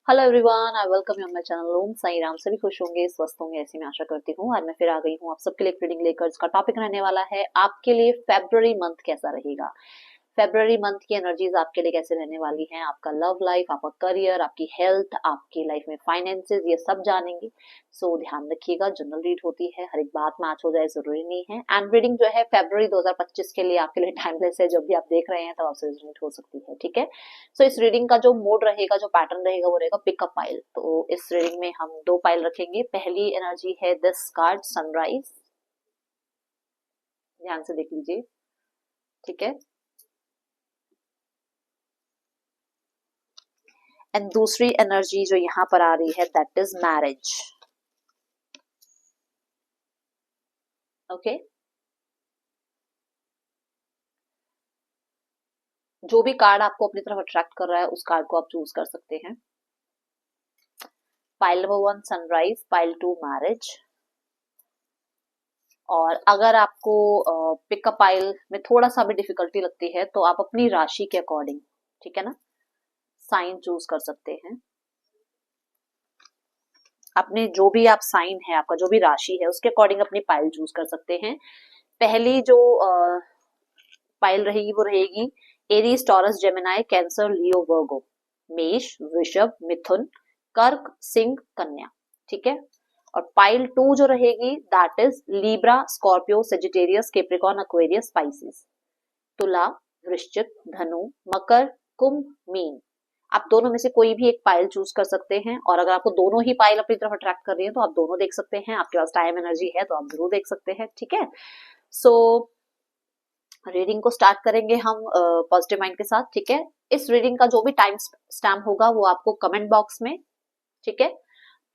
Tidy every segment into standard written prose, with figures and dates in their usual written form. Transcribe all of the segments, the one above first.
Hello everyone, I welcome you on my channel. Om Sai Ram. सभी खुश होंगे, स्वस्थ होंगे, ऐसी मैं आशा करती हूँ। आज मैं फिर आ गई हूँ आप सबके लिए एक रीडिंग लेकर, जिसका टॉपिक रहने वाला है आपके लिए फेब्रुअरी मंथ कैसा रहेगा। फेब्रुअरी मंथ की एनर्जीज आपके लिए कैसे रहने वाली हैं, आपका लव लाइफ, आपका करियर, आपकी हेल्थ, आपकी लाइफ में फाइनेंसेस, ये सब जानेंगे। सो ध्यान रखिएगा, जनरल रीड होती है, हर एक बात मैच हो जाए जरूरी नहीं है। एंड रीडिंग जो है फेब्रुअरी 2025 के लिए आपके लिए टाइमलेस है। जब भी आप देख रहे हैं तब आपसे रिजल्ट हो सकती है, ठीक है। सो इस रीडिंग का जो मोड रहेगा, जो पैटर्न रहेगा, वो रहेगा पिकअप पाइल। तो इस रीडिंग में हम दो पाइल रखेंगे। पहली एनर्जी है दिस कार्ड सनराइज, ध्यान से देख लीजिए, ठीक है। एंड दूसरी एनर्जी जो यहाँ पर आ रही है दैट इज मैरिज, ओके। जो भी कार्ड आपको अपनी तरफ अट्रैक्ट कर रहा है उस कार्ड को आप चूज कर सकते हैं। Pile number 1 sunrise, pile 2 marriage. और अगर आपको पिकअप पाइल में थोड़ा सा भी डिफिकल्टी लगती है तो आप अपनी राशि के अकॉर्डिंग, ठीक है ना, साइन चूज कर सकते हैं। अपने जो भी आप साइन है, आपका जो भी राशि है, उसके अकॉर्डिंग अपनी पाइल चूज कर सकते हैं। पहली जो पाइल रहेगी वो रहेगी एरीज, टॉरस, जेमिनाई, कैंसर, लियो, वर्गो, मेष, वृषभ, मिथुन, कर्क, सिंह, कन्या, ठीक है। और पाइल 2 जो रहेगी that is Libra, Scorpio, Sagittarius, Capricorn, Aquarius, Pisces, Tula, Vrishchik, धनु, मकर, कुंभ, मीन। आप दोनों में से कोई भी एक पाइल चूज कर सकते हैं। और अगर आपको दोनों ही पाइल अपनी तरफ अट्रैक्ट कर रही है तो आप दोनों देख सकते हैं। आपके पास टाइम एनर्जी है तो आप जरूर देख सकते हैं, ठीक है। सो रीडिंग को स्टार्ट करेंगे हम पॉजिटिव माइंड के साथ, ठीक है। इस रीडिंग का जो भी टाइम स्टैम्प होगा वो आपको कमेंट बॉक्स में, ठीक है,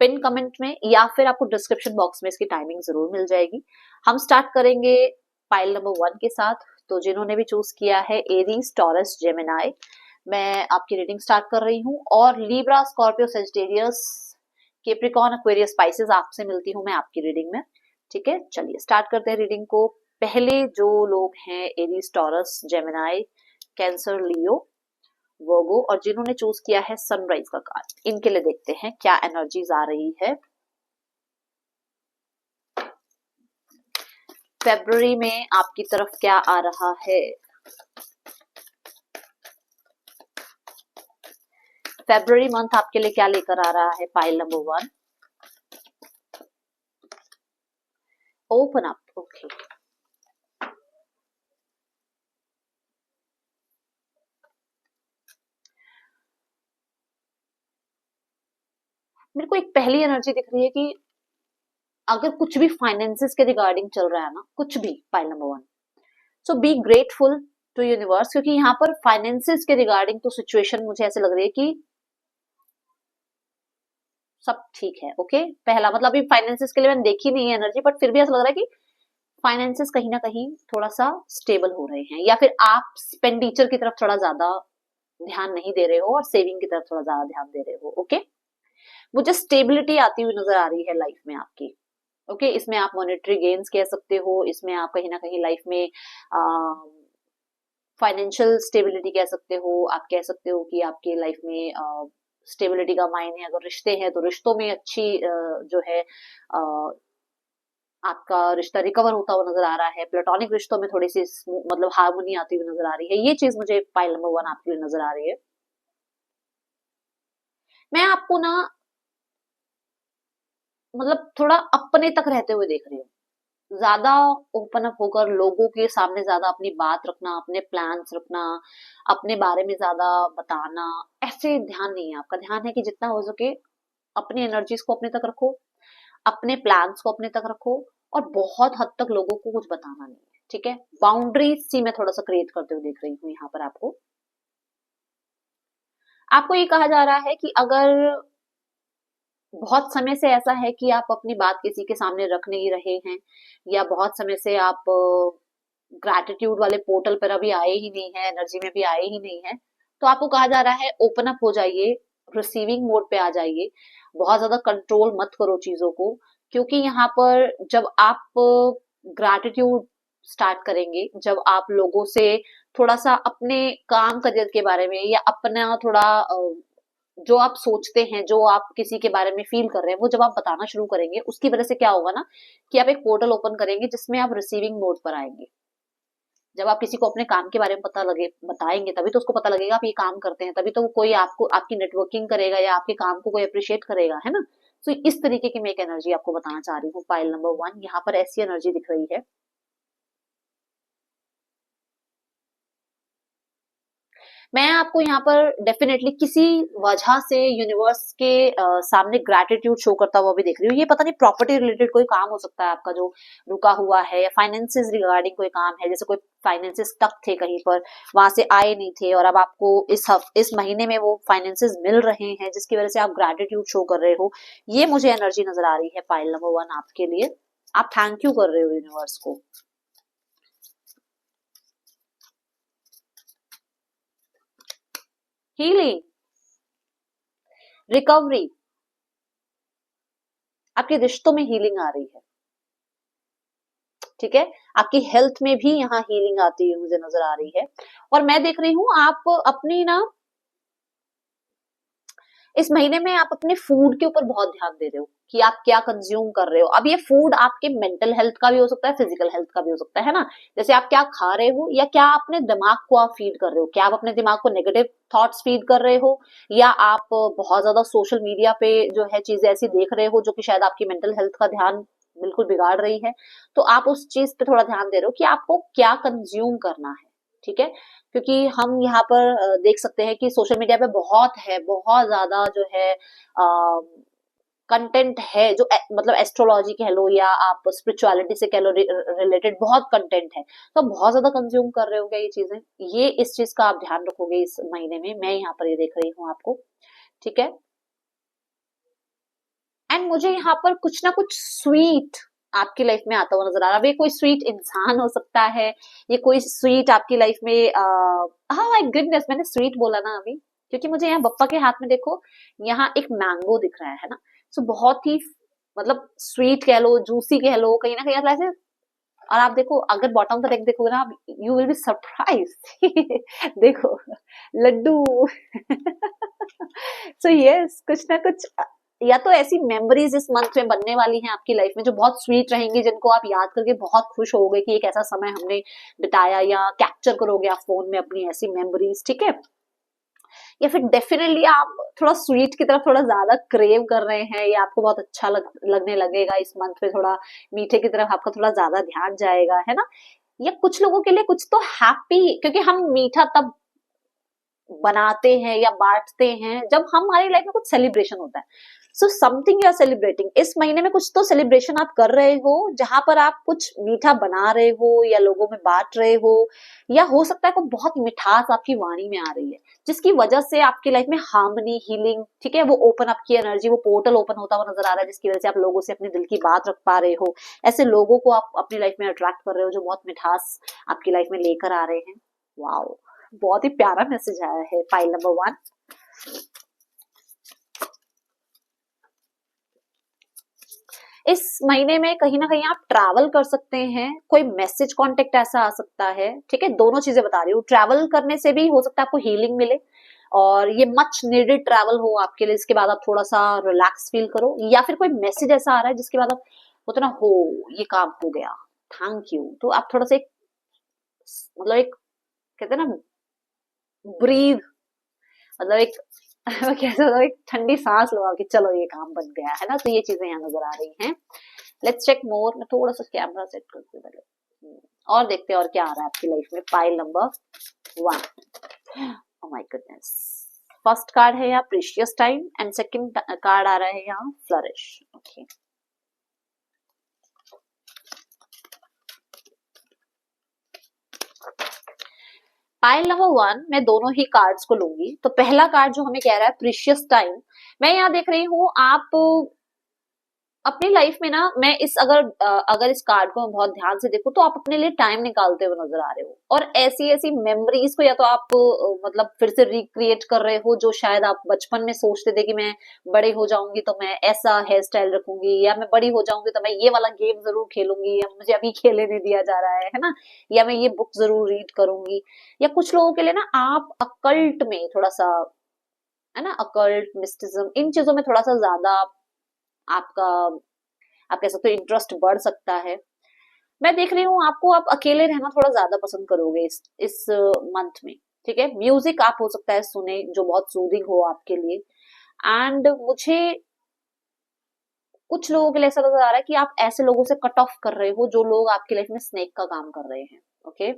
पिन कमेंट में, या फिर आपको डिस्क्रिप्शन बॉक्स में इसकी टाइमिंग जरूर मिल जाएगी। हम स्टार्ट करेंगे पाइल नंबर 1 के साथ। तो जिन्होंने भी चूज किया है एरीज, टॉरस, जेमिनाई, मैं आपकी रीडिंग स्टार्ट कर रही हूँ। और Libra, Scorpio, Sagittarius, Capricorn, Aquarius, spices आपसे मिलती हूँ मैं आपकी रीडिंग में, ठीक है। चलिए स्टार्ट करते हैं रीडिंग को। पहले जो लोग हैं एरीज, टॉरस, जेमिनाई, कैंसर, लियो, वर्गो, और जिन्होंने चूज किया है सनराइज का कार्ड, इनके लिए देखते हैं क्या एनर्जीज आ रही है फेब्रुअरी में आपकी तरफ, क्या आ रहा है। फेब्रुअरी मंथ आपके लिए क्या लेकर आ रहा है। Pile number 1, open up, okay. मेरे को एक पहली एनर्जी दिख रही है कि अगर कुछ भी फाइनेंसेस के रिगार्डिंग चल रहा है ना, कुछ भी, pile number 1, so be grateful to universe, क्योंकि यहाँ पर फाइनेंसेस के रिगार्डिंग तो सिचुएशन मुझे ऐसे लग रही है कि सब ठीक है, ओके। पहला मतलब अभी फाइनेंसेस के लिए मैंने देखी नहीं है एनर्जी, बट फिर भी ऐसा लग रहा है कि फाइनेंसेस कहीं ना कहीं थोड़ा सा स्टेबल हो रहे हैं, या फिर आप एक्सपेंडिचर की तरफ थोड़ा ज्यादा ध्यान नहीं दे रहे हो और सेविंग की तरफ थोड़ा ज्यादा ध्यान दे रहे हो, ओके। मुझे स्टेबिलिटी आती हुई नजर आ रही है लाइफ में आपकी, ओके। इसमें आप मॉनेटरी गेन्स कह सकते हो, इसमें आप कहीं ना कहीं लाइफ में फाइनेंशियल स्टेबिलिटी कह सकते हो, आप कह सकते हो कि आपके लाइफ में स्टेबिलिटी का मायने अगर रिश्ते हैं तो रिश्तों में अच्छी जो है आपका रिश्ता रिकवर होता हुआ नजर आ रहा है। प्लेटोनिक रिश्तों में थोड़ी सी मतलब हार्मोनी आती हुई नजर आ रही है। ये चीज मुझे पाइल नंबर 1 आपके लिए नजर आ रही है। मैं आपको ना मतलब थोड़ा अपने तक रहते हुए देख रही हूँ, ज्यादा ओपन अप होकर लोगों के सामने ज्यादा अपनी बात रखना, अपने प्लान्स रखना, अपने बारे में ज्यादा बताना, ऐसे ध्यान नहीं है आपका। ध्यान है कि जितना हो सके अपनी एनर्जीज को अपने तक रखो, अपने प्लान्स को अपने तक रखो, और बहुत हद तक लोगों को कुछ बताना नहीं है, ठीक है। बाउंड्रीज सी मैं थोड़ा सा क्रिएट करते हुए देख रही हूँ यहाँ पर आपको। आपको ये कहा जा रहा है कि अगर बहुत समय से ऐसा है कि आप अपनी बात किसी के सामने रख नहीं रहे हैं, या बहुत समय से आप ग्रैटिट्यूड वाले पोर्टल पर अभी आए ही नहीं है, एनर्जी में भी आए ही नहीं है, तो आपको कहा जा रहा है ओपन अप हो जाइए, रिसीविंग मोड पे आ जाइए। बहुत ज्यादा कंट्रोल मत करो चीजों को, क्योंकि यहाँ पर जब आप ग्रैटिट्यूड स्टार्ट करेंगे, जब आप लोगों से थोड़ा सा अपने काम करियर के बारे में या अपना थोड़ा जो आप सोचते हैं, जो आप किसी के बारे में फील कर रहे हैं, वो जब आप बताना शुरू करेंगे, उसकी वजह से क्या होगा ना कि आप एक पोर्टल ओपन करेंगे जिसमें आप रिसीविंग मोड पर आएंगे। जब आप किसी को अपने काम के बारे में पता लगे बताएंगे, तभी तो उसको पता लगेगा आप ये काम करते हैं, तभी तो कोई आपको आपकी नेटवर्किंग करेगा या आपके काम को कोई अप्रिशिएट करेगा, है ना। तो इस तरीके की मैं एक एनर्जी आपको बताना चाह रही हूँ। पाइल नंबर 1, यहाँ पर ऐसी एनर्जी दिख रही है। मैं आपको यहाँ पर डेफिनेटली किसी वजह से यूनिवर्स के सामने ग्रैटिट्यूड शो करता हुआ भी देख रही हूँ। ये पता नहीं प्रॉपर्टी रिलेटेड कोई काम हो सकता है आपका जो रुका हुआ है, या फाइनेंसेस रिगार्डिंग कोई काम है, जैसे कोई फाइनेंसेस स्टक थे कहीं पर, वहां से आए नहीं थे और अब आपको इस महीने में वो फाइनेंसेस मिल रहे हैं, जिसकी वजह से आप ग्रैटिट्यूड शो कर रहे हो। ये मुझे एनर्जी नजर आ रही है पाइल नंबर 1 आपके लिए। आप थैंक यू कर रहे हो यूनिवर्स को। हीलिंग, रिकवरी, आपके रिश्तों में हीलिंग आ रही है, ठीक है। आपकी हेल्थ में भी यहाँ हीलिंग आती हुई मुझे नजर आ रही है। और मैं देख रही हूँ आप अपनी ना इस महीने में आप अपने फूड के ऊपर बहुत ध्यान दे रहे हो कि आप क्या कंज्यूम कर रहे हो। अब ये फूड आपके मेंटल हेल्थ का भी हो सकता है, फिजिकल हेल्थ का भी हो सकता है ना। जैसे आप क्या खा रहे हो, या क्या अपने दिमाग को आप फीड कर रहे हो, क्या आप अपने दिमाग को नेगेटिव थॉट्स फीड कर रहे हो, या आप बहुत ज्यादा सोशल मीडिया पे जो है चीजें ऐसी देख रहे हो जो कि शायद आपकी मेंटल हेल्थ का ध्यान बिल्कुल बिगाड़ रही है। तो आप उस चीज पे थोड़ा ध्यान दे रहे हो कि आपको क्या कंज्यूम करना है, ठीक है। क्योंकि हम यहाँ पर देख सकते हैं कि सोशल मीडिया पे बहुत है, बहुत ज्यादा जो है कंटेंट है, जो मतलब एस्ट्रोलॉजी कह लो या आप स्पिरिचुअलिटी से कह लो रिलेटेड बहुत कंटेंट है। तो आप बहुत ज्यादा कंज्यूम कर रहे हो क्या ये चीजें, ये इस चीज का आप ध्यान रखोगे इस महीने में। मैं यहाँ पर ये देख रही हूँ आपको, ठीक है। एंड मुझे यहाँ पर कुछ ना कुछ स्वीट आपकी लाइफ में आता हुआ नजर आ रहा है। ये कोई स्वीट इंसान हो सकता है, ये कोई स्वीट आपकी लाइफ में हाँ माय गुडनेस, मैंने स्वीट बोला ना अभी, क्योंकि मुझे यहाँ बप्पा के हाथ में देखो, यहाँ एक मैंगो दिख रहा है ना। सो बहुत ही मतलब स्वीट कह लो, जूसी कह लो, कहीं ना कहीं ऐसे। और आप देखो, अगर बॉटम का देखोगे ना, यू विल बी सरप्राइज देखो लड्डू सो यस, कुछ ना कुछ या तो ऐसी मेमोरीज इस मंथ में बनने वाली हैं आपकी लाइफ में जो बहुत स्वीट रहेंगी, जिनको आप याद करके बहुत खुश होगे कि एक ऐसा समय हमने बिताया, या कैप्चर करोगे आप फोन में अपनी ऐसी मेमोरीज, ठीक है। या फिर डेफिनेटली आप थोड़ा स्वीट की तरफ थोड़ा ज्यादा क्रेव कर रहे हैं, या आपको बहुत अच्छा लगने लगेगा इस मंथ में, थोड़ा मीठे की तरफ आपका थोड़ा ज्यादा ध्यान जाएगा, है ना। या कुछ लोगों के लिए कुछ तो हैप्पी, क्योंकि हम मीठा तब बनाते हैं या बांटते हैं जब हमारी लाइफ में कुछ सेलिब्रेशन होता है। So something you are celebrating, इस महीने में कुछ तो सेलिब्रेशन आप कर रहे हो, जहां पर आप कुछ मीठा बना रहे हो या लोगों में बांट रहे हो, या हो सकता है कोई बहुत मिठास आपकी वाणी में आ रही है, जिसकी वजह से आपकी लाइफ में हार्मनी, हीलिंग, ठीक है, वो ओपन आपकी एनर्जी, वो पोर्टल ओपन होता हुआ नजर आ रहा है, जिसकी वजह से आप लोगों से अपने दिल की बात रख पा रहे हो। ऐसे लोगों को आप अपनी लाइफ में अट्रैक्ट कर रहे हो जो बहुत मिठास आपकी लाइफ में लेकर आ रहे हैं। वाओ, बहुत ही प्यारा मैसेज आया है फाइल नंबर 1। इस महीने में कहीं ना कहीं आप ट्रैवल कर सकते हैं, कोई मैसेज कांटेक्ट ऐसा आ सकता है, ठीक है। दोनों चीजें बता रही हूँ, ट्रैवल करने से भी हो सकता है आपको हीलिंग मिले, और ये मच नीडेड ट्रैवल हो आपके लिए, इसके बाद आप थोड़ा सा रिलैक्स फील करो, या फिर कोई मैसेज ऐसा आ रहा है जिसके बाद आप होता ना हो ये काम हो गया, थैंक यू, तो आप थोड़ा सा एक मतलब एक कहते हैं ना ब्रीद, मतलब एक कैसे मतलब एक ठंडी सांस लो कि चलो ये काम बन गया, है ना। तो ये चीजें यहाँ नजर आ रही हैं। लेट्स चेक मोर। मैं थोड़ा सा कैमरा सेट करती हूँ पहले, और देखते हैं और क्या आ रहा है आपकी लाइफ में। Pile number 1, oh my goodness. First card है यहाँ precious time, and second card आ रहा है यहाँ फ्लरिश। ओके, पाइल नंबर 1 मैं दोनों ही कार्ड्स को लूंगी। तो पहला कार्ड जो हमें कह रहा है प्रीशियस टाइम, मैं यहाँ देख रही हूँ आप अपनी लाइफ में ना, मैं इस अगर इस कार्ड को मैं बहुत ध्यान से देखूं तो आप अपने लिए टाइम निकालते हुए नजर आ रहे हो, और ऐसी ऐसी मेमोरीज को या तो आप मतलब फिर से रिक्रिएट कर रहे हो, जो शायद आप बचपन में सोचते थे कि मैं बड़े हो जाऊंगी तो मैं ऐसा हेयर स्टाइल रखूंगी, या मैं बड़ी हो जाऊंगी तो मैं ये वाला गेम जरूर खेलूंगी, या मुझे अभी खेलने नहीं दिया जा रहा है ना, या मैं ये बुक जरूर रीड करूंगी। या कुछ लोगों के लिए ना आप अकल्ट में थोड़ा सा है ना, अकल्ट, मिस्टिज्म, इन चीजों में थोड़ा सा ज्यादा आपका, आप कह सकते हो, इंटरेस्ट बढ़ सकता है। मैं देख रही हूँ आपको, आप अकेले रहना थोड़ा ज्यादा पसंद करोगे इस मंथ में। ठीक है, म्यूजिक आप हो सकता है सुने जो बहुत सूदिंग हो आपके लिए। एंड मुझे कुछ लोगों के लिए ऐसा नजर आ रहा है कि आप ऐसे लोगों से कट ऑफ कर रहे हो जो लोग आपकी लाइफ में स्नेक का काम कर रहे हैं। ओके,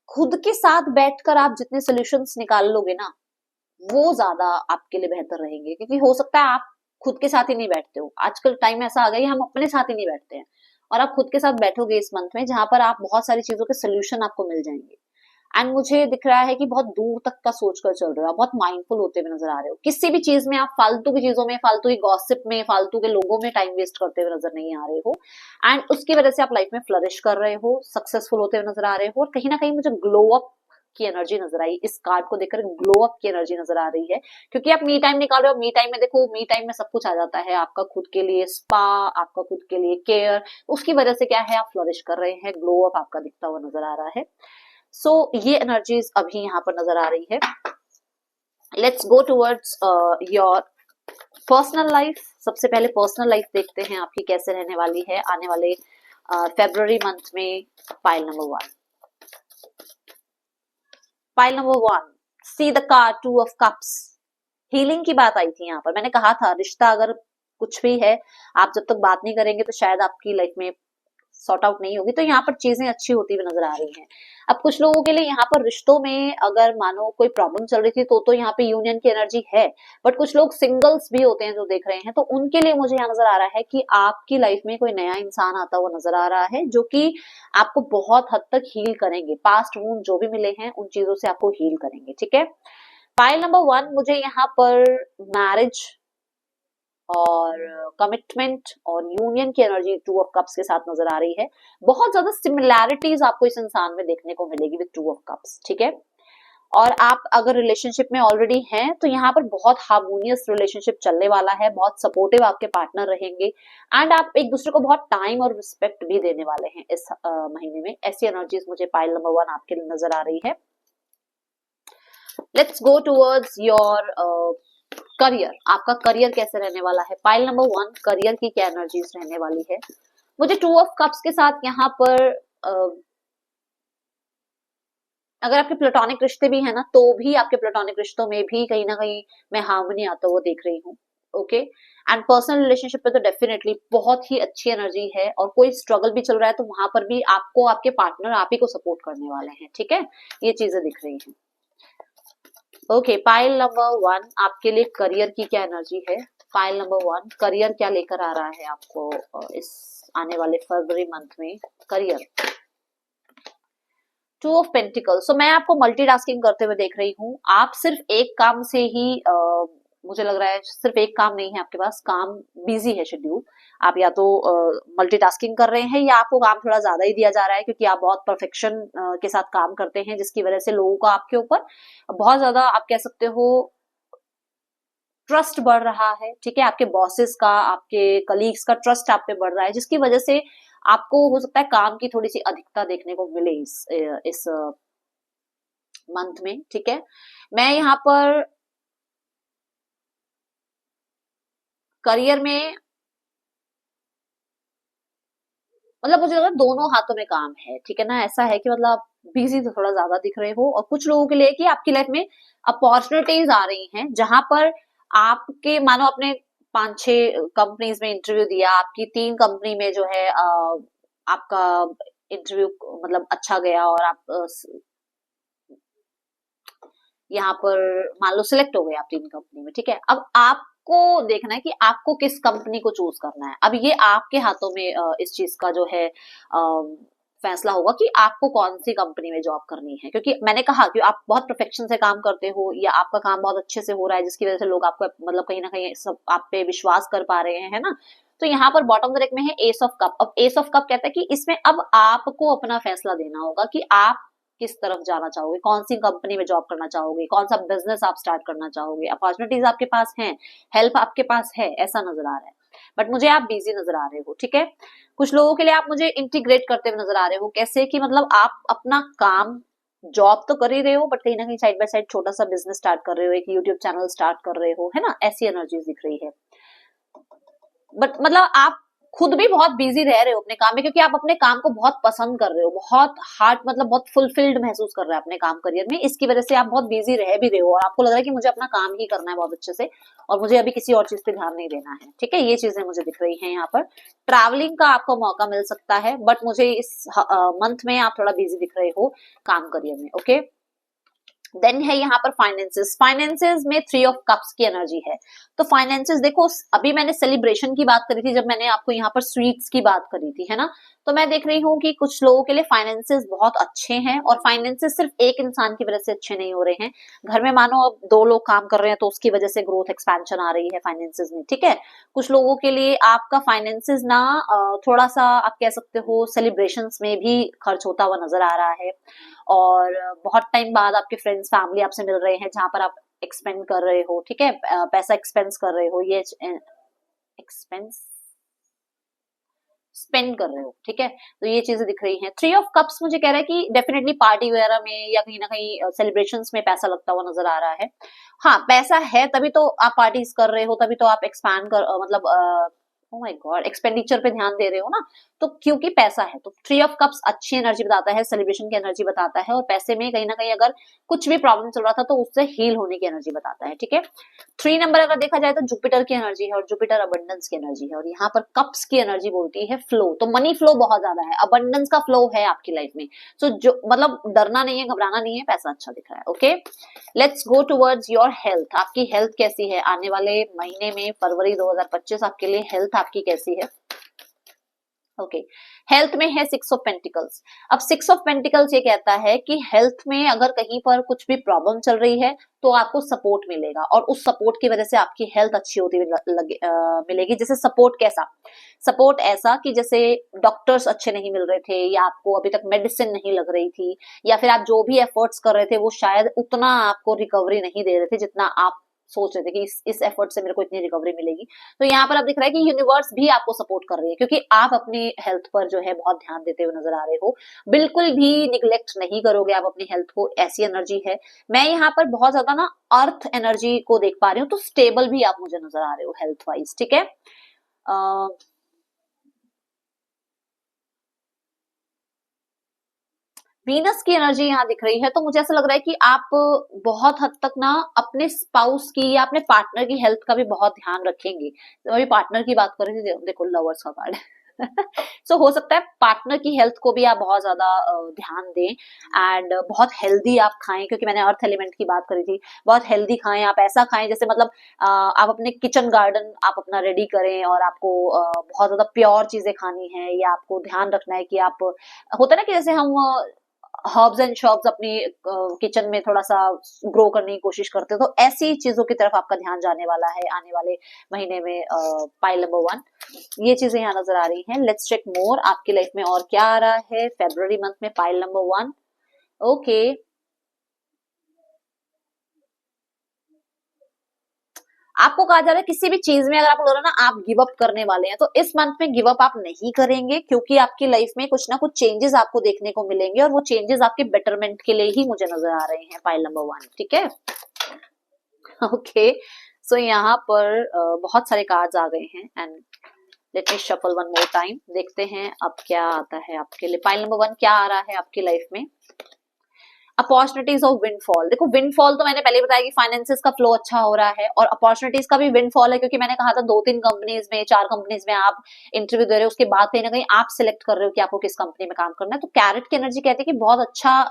खुद के साथ बैठकर आप जितने सोल्यूशंस निकाल लोगे ना, वो ज्यादा आपके लिए बेहतर रहेंगे, क्योंकि हो सकता है आप खुद के साथ ही नहीं बैठते हो। आजकल टाइम ऐसा आ गया है हम अपने साथ ही नहीं बैठते हैं, और आप खुद के साथ बैठोगे इस मंथ में, जहां पर आप बहुत सारी चीजों के सोल्यूशन आपको मिल जाएंगे। एंड मुझे दिख रहा है कि बहुत दूर तक का सोच कर चल रहे हो आप, बहुत माइंडफुल होते हुए नजर आ रहे हो। किसी भी चीज में आप फालतू की चीजों में, फालतू की गॉसिप में, फालतू के लोगों में टाइम वेस्ट करते हुए नजर नहीं आ रहे हो। एंड उसकी वजह से आप लाइफ में फ्लरिश कर रहे हो, सक्सेसफुल होते हुए नजर आ रहे हो, और कहीं ना कहीं मुझे ग्लो अप की एनर्जी नजर आई। इस कार्ड को देखकर ग्लो अप की एनर्जी नजर आ रही है, क्योंकि आप मी टाइम निकाल रहे हो। मी टाइम में देखो, मी टाइम में सब कुछ आ जाता है, आपका खुद के लिए स्पा, आपका खुद के लिए केयर, उसकी वजह से क्या है, आप फ्लरिश कर रहे हैं, ग्लो अप आपका दिखता हुआ नजर आ रहा है। सो ये एनर्जीज अभी यहाँ पर नजर आ रही है। Let's go towards your personal life. सबसे पहले पर्सनल लाइफ देखते हैं आपकी कैसे रहने वाली है आने वाले फेब्रुअरी मंथ में। Pile number one, pile number one, see the card two of cups. Healing की बात आई थी यहाँ पर। मैंने कहा था रिश्ता अगर कुछ भी है, आप जब तक बात नहीं करेंगे तो शायद आपकी लाइफ में सॉर्ट आउट नहीं होगी। तो यहाँ पर चीजें अच्छी होती हुई नजर आ रही हैं। अब कुछ लोगों के लिए यहाँ पर रिश्तों में अगर मानो कोई प्रॉब्लम चल रही थी तो यहाँ पे यूनियन की एनर्जी है। बट कुछ लोग सिंगल्स भी होते हैं जो देख रहे हैं, तो उनके लिए मुझे यहाँ नजर आ रहा है कि आपकी लाइफ में कोई नया इंसान आता हुआ नजर आ रहा है, जो कि आपको बहुत हद तक हील करेंगे। पास्ट वूंड जो भी मिले हैं उन चीजों से आपको हील करेंगे। ठीक है, पाइल नंबर वन मुझे यहाँ पर मैरिज और कमिटमेंट और यूनियन की एनर्जी टू ऑफ कप्स के साथ नजर आ रही है। बहुत ज्यादा सिमिलैरिटीज आपको इस इंसान में देखने को मिलेगी विद टू ऑफ कप्स। ठीक है, और आप अगर रिलेशनशिप में ऑलरेडी हैं तो यहाँ पर बहुत हार्मोनियस रिलेशनशिप चलने वाला है, बहुत सपोर्टिव आपके पार्टनर रहेंगे, एंड आप एक दूसरे को बहुत टाइम और रिस्पेक्ट भी देने वाले हैं इस महीने में। ऐसी एनर्जीज मुझे पाइल नंबर वन आपके लिए नजर आ रही है। Let's go towards your career. आपका करियर कैसे रहने वाला है? पाइल नंबर वन, करियर की क्या एनर्जीज रहने वाली है? मुझे टू ऑफ कप्स के साथ यहाँ पर अगर आपके प्लेटोनिक रिश्ते भी है ना, तो भी आपके प्लेटोनिक रिश्तों में भी कहीं ना कहीं मैं हार्मनी आता हुआ देख रही हूँ। ओके, एंड पर्सनल रिलेशनशिप पे तो डेफिनेटली बहुत ही अच्छी एनर्जी है, और कोई स्ट्रगल भी चल रहा है तो वहां पर भी आपको आपके पार्टनर आप ही को सपोर्ट करने वाले हैं। ठीक है, ये चीजें दिख रही हैं। ओके, पाइल नंबर वन, आपके लिए करियर की क्या एनर्जी है? पाइल नंबर वन, करियर क्या लेकर आ रहा है आपको इस आने वाले फरवरी मंथ में? Career, two of pentacles. So मैं आपको मल्टीटास्किंग करते हुए देख रही हूँ। आप सिर्फ एक काम से ही मुझे लग रहा है सिर्फ एक काम नहीं है आपके पास, काम बिजी है शेड्यूल। आप या तो मल्टीटास्किंग कर रहे हैं, या आपको काम थोड़ा ज्यादा ही दिया जा रहा है, क्योंकि आप बहुत परफेक्शन के साथ काम करते हैं, जिसकी वजह से लोगों का आपके ऊपर बहुत ज्यादा, आप कह सकते हो, ट्रस्ट बढ़ रहा है। ठीक है, आपके बॉसेस का, आपके कलीग्स का ट्रस्ट आप पे बढ़ रहा है, जिसकी वजह से आपको हो सकता है काम की थोड़ी सी अधिकता देखने को मिले इस मंथ में। ठीक है, मैं यहाँ पर करियर में मतलब मुझे लग रहा है दोनों हाथों में काम है। ठीक है ना, ऐसा है कि मतलब बिजी तो थोड़ा ज्यादा दिख रहे हो, और कुछ लोगों के लिए कि आपकी लाइफ में अपॉर्चुनिटीज आ रही हैं, जहां पर आपके मानो अपने 5-6 कंपनीज में इंटरव्यू दिया, आपकी 3 कंपनी में जो है आपका इंटरव्यू मतलब अच्छा गया, और आप यहाँ पर मान लो सिलेक्ट हो गए आप 3 कंपनी में। ठीक है, अब आपको देखना है कि आपको किस कंपनी को चूज करना है। अब ये आपके हाथों में इस चीज का जो है फैसला होगा कि आपको कौन सी कंपनी में जॉब करनी है, क्योंकि मैंने कहा कि आप बहुत परफेक्शन से काम करते हो, या आपका काम बहुत अच्छे से हो रहा है, जिसकी वजह से लोग आपको मतलब कहीं ना कहीं सब आप पे विश्वास कर पा रहे हैं, है ना। तो यहाँ पर बॉटम डेक में है एस ऑफ कप। अब एस ऑफ कप कहता है कि इसमें अब आपको अपना फैसला देना होगा कि आप किस तरफ जाना चाहोगे, कौन सी कंपनी में जॉब करना चाहोगे, कौन सा बिजनेस आप स्टार्ट करना चाहोगे। अपॉर्चुनिटीज आपके पास हैं, हेल्प आपके पास है, ऐसा नजर आ रहा है, बट मुझे आप बिजी नजर आ रहे हो। ठीक है, कुछ लोगों के लिए आप मुझे इंटीग्रेट करते हुए नजर आ रहे हो। कैसे कि मतलब आप अपना काम जॉब तो कर ही रहे हो बट कहीं ना कहीं साइड बाय साइड छोटा सा बिजनेस स्टार्ट कर रहे हो, एक यूट्यूब चैनल स्टार्ट कर रहे हो, है ना, ऐसी एनर्जीज दिख रही है। बट मतलब आप खुद भी बहुत बिजी रह रहे हो अपने काम में, क्योंकि आप अपने काम को बहुत पसंद कर रहे हो, बहुत हार्ट मतलब बहुत फुलफिल्ड महसूस कर रहे हो अपने काम करियर में, इसकी वजह से आप बहुत बिजी रह भी रहे हो और आपको लग रहा है कि मुझे अपना काम ही करना है बहुत अच्छे से और मुझे अभी किसी और चीज पे ध्यान नहीं देना है। ठीक है, ये चीजें मुझे दिख रही हैं यहाँ पर। ट्रैवलिंग का आपको मौका मिल सकता है बट मुझे इस मंथ में आप थोड़ा बिजी दिख रहे हो काम करियर में। ओके, देन है यहाँ पर फाइनेंसेस। फाइनेंसेस में 3 ऑफ कप्स की एनर्जी है। तो फाइनेंसेस देखो, अभी मैंने सेलिब्रेशन की बात करी थी जब मैंने आपको यहाँ पर स्वीट्स की बात करी थी, है ना, तो मैं देख रही हूँ कि कुछ लोगों के लिए फाइनेंसेस बहुत अच्छे हैं और फाइनेंसेस सिर्फ एक इंसान की वजह से अच्छे नहीं हो रहे हैं। घर में मानो अब 2 लोग काम कर रहे हैं तो उसकी वजह से ग्रोथ एक्सपेंशन आ रही है फाइनेंसेस में। ठीक है, कुछ लोगों के लिए आपका फाइनेंसेस ना थोड़ा सा आप कह सकते हो सेलिब्रेशंस में भी खर्च होता हुआ नजर आ रहा है और बहुत टाइम बाद आपके फ्रेंड्स फैमिली आपसे मिल रहे हैं जहां पर आप एक्सपेंड कर रहे हो। ठीक है, पैसा एक्सपेंस कर रहे हो, ये एक्सपेंस स्पेंड कर रहे हो। ठीक है, तो ये चीजें दिख रही हैं। 3 ऑफ कप्स मुझे कह रहा है कि डेफिनेटली पार्टी वगैरह में या कहीं ना कहीं सेलिब्रेशंस में पैसा लगता हुआ नजर आ रहा है। हाँ, पैसा है तभी तो आप पार्टीज कर रहे हो, तभी तो आप एक्सपैंड कर मतलब ओ माय गॉड एक्सपेंडिचर पे ध्यान दे रहे हो ना, तो क्योंकि पैसा है। तो 3 ऑफ कप्स अच्छी एनर्जी बताता है, सेलिब्रेशन की एनर्जी बताता है और पैसे में कहीं ना कहीं अगर कुछ भी प्रॉब्लम चल रहा था तो उससे हील होने की एनर्जी बताता है। ठीक है, 3 नंबर अगर देखा जाए तो जुपिटर की एनर्जी है और जुपिटर अबंडेंस की एनर्जी है और यहाँ पर कप्स की एनर्जी बोलती है फ्लो। तो मनी फ्लो बहुत ज्यादा है, अबंडेंस का फ्लो है आपकी लाइफ में। सो जो मतलब डरना नहीं है, घबराना नहीं है, पैसा अच्छा दिख रहा है। Okay, let's go towards your health. आपकी हेल्थ कैसी है आने वाले महीने में, फरवरी 2025 आपके लिए हेल्थ आपकी कैसी है? ओके, हेल्थ में है 6 ऑफ पेंटिकल्स। अब 6 ऑफ पेंटिकल्स ये कहता है कि हेल्थ में अगर कहीं पर कुछ भी प्रॉब्लम चल रही है तो आपको सपोर्ट मिलेगा और उस सपोर्ट की वजह से आपकी हेल्थ अच्छी होती मिलेगी। जैसे सपोर्ट कैसा? सपोर्ट ऐसा कि जैसे डॉक्टर्स अच्छे नहीं मिल रहे थे या आपको अभी तक मेडिसिन नहीं लग रही थी या फिर आप जो भी एफर्ट्स कर रहे थे वो शायद उतना आपको रिकवरी नहीं दे रहे थे जितना आप सोच रहे थे कि इस एफर्ट से मेरे को इतनी रिकवरी मिलेगी। तो यहाँ पर अब दिख रहा है कि यूनिवर्स भी आपको सपोर्ट कर रही है क्योंकि आप अपनी हेल्थ पर जो है बहुत ध्यान देते हुए नजर आ रहे हो। बिल्कुल भी निग्लेक्ट नहीं करोगे आप अपनी हेल्थ को, ऐसी एनर्जी है। मैं यहाँ पर बहुत ज्यादा ना अर्थ एनर्जी को देख पा रही हूँ, तो स्टेबल भी आप मुझे नजर आ रहे हो हेल्थ वाइज। ठीक है, वीनस की एनर्जी यहाँ दिख रही है, तो मुझे ऐसा लग रहा है कि आप बहुत हद तक ना अपने स्पाउस की या अपने पार्टनर की हेल्थ का भी बहुत ध्यान रखेंगे। तो अभी पार्टनर की बात कर रही थी, देखो लवर्स का कार्ड सो हो सकता है पार्टनर की हेल्थ को भी आप बहुत ज्यादा ध्यान दें एंड बहुत हेल्दी आप खाएं, क्योंकि मैंने अर्थ एलिमेंट की बात करी थी। बहुत हेल्दी खाएं, आप ऐसा खाएं जैसे मतलब आप अपने किचन गार्डन आप अपना रेडी करें और आपको बहुत ज्यादा प्योर चीजें खानी है या आपको ध्यान रखना है कि आप होता है ना कि जैसे हम हर्ब्स एंड शर्ब्स अपनी किचन में थोड़ा सा ग्रो करने की कोशिश करते हो, तो ऐसी चीजों की तरफ आपका ध्यान जाने वाला है आने वाले महीने में। पाइल नंबर 1 ये चीजें यहाँ नजर आ रही हैं। लेट्स चेक मोर आपकी लाइफ में और क्या आ रहा है फरवरी मंथ में। पाइल नंबर 1 ओके, आपको कहा जा रहा है किसी भी चीज में अगर आप बोल रहे हो ना आप गिव अप करने वाले हैं, तो इस मंथ में गिव अप आप नहीं करेंगे क्योंकि आपकी लाइफ में कुछ ना कुछ चेंजेस आपको देखने को मिलेंगे और वो चेंजेस आपके बेटरमेंट के लिए ही मुझे नजर आ रहे हैं। पाइल नंबर 1 ठीक है, ओके। सो यहाँ पर बहुत सारे कार्ड्स आ गए हैं and let me shuffle one more time, देखते हैं अब क्या आता है आपके लिए। पाइल नंबर 1 क्या आ रहा है आपकी लाइफ में? Opportunities of windfall. देखो विंडफॉल तो मैंने पहले बताया कि फाइनेंसेस का फ्लो अच्छा हो रहा है और अपॉर्चुनिटीज का भी विंडफॉल है, क्योंकि मैंने कहा था 2-3 कंपनीज में 4 कंपनीज में आप इंटरव्यू दे रहे हो, उसके बाद कहीं ना कहीं आप सिलेक्ट कर रहे हो कि आपको किस कंपनी में काम करना है। तो कैरेट की एनर्जी कहती है कि बहुत अच्छा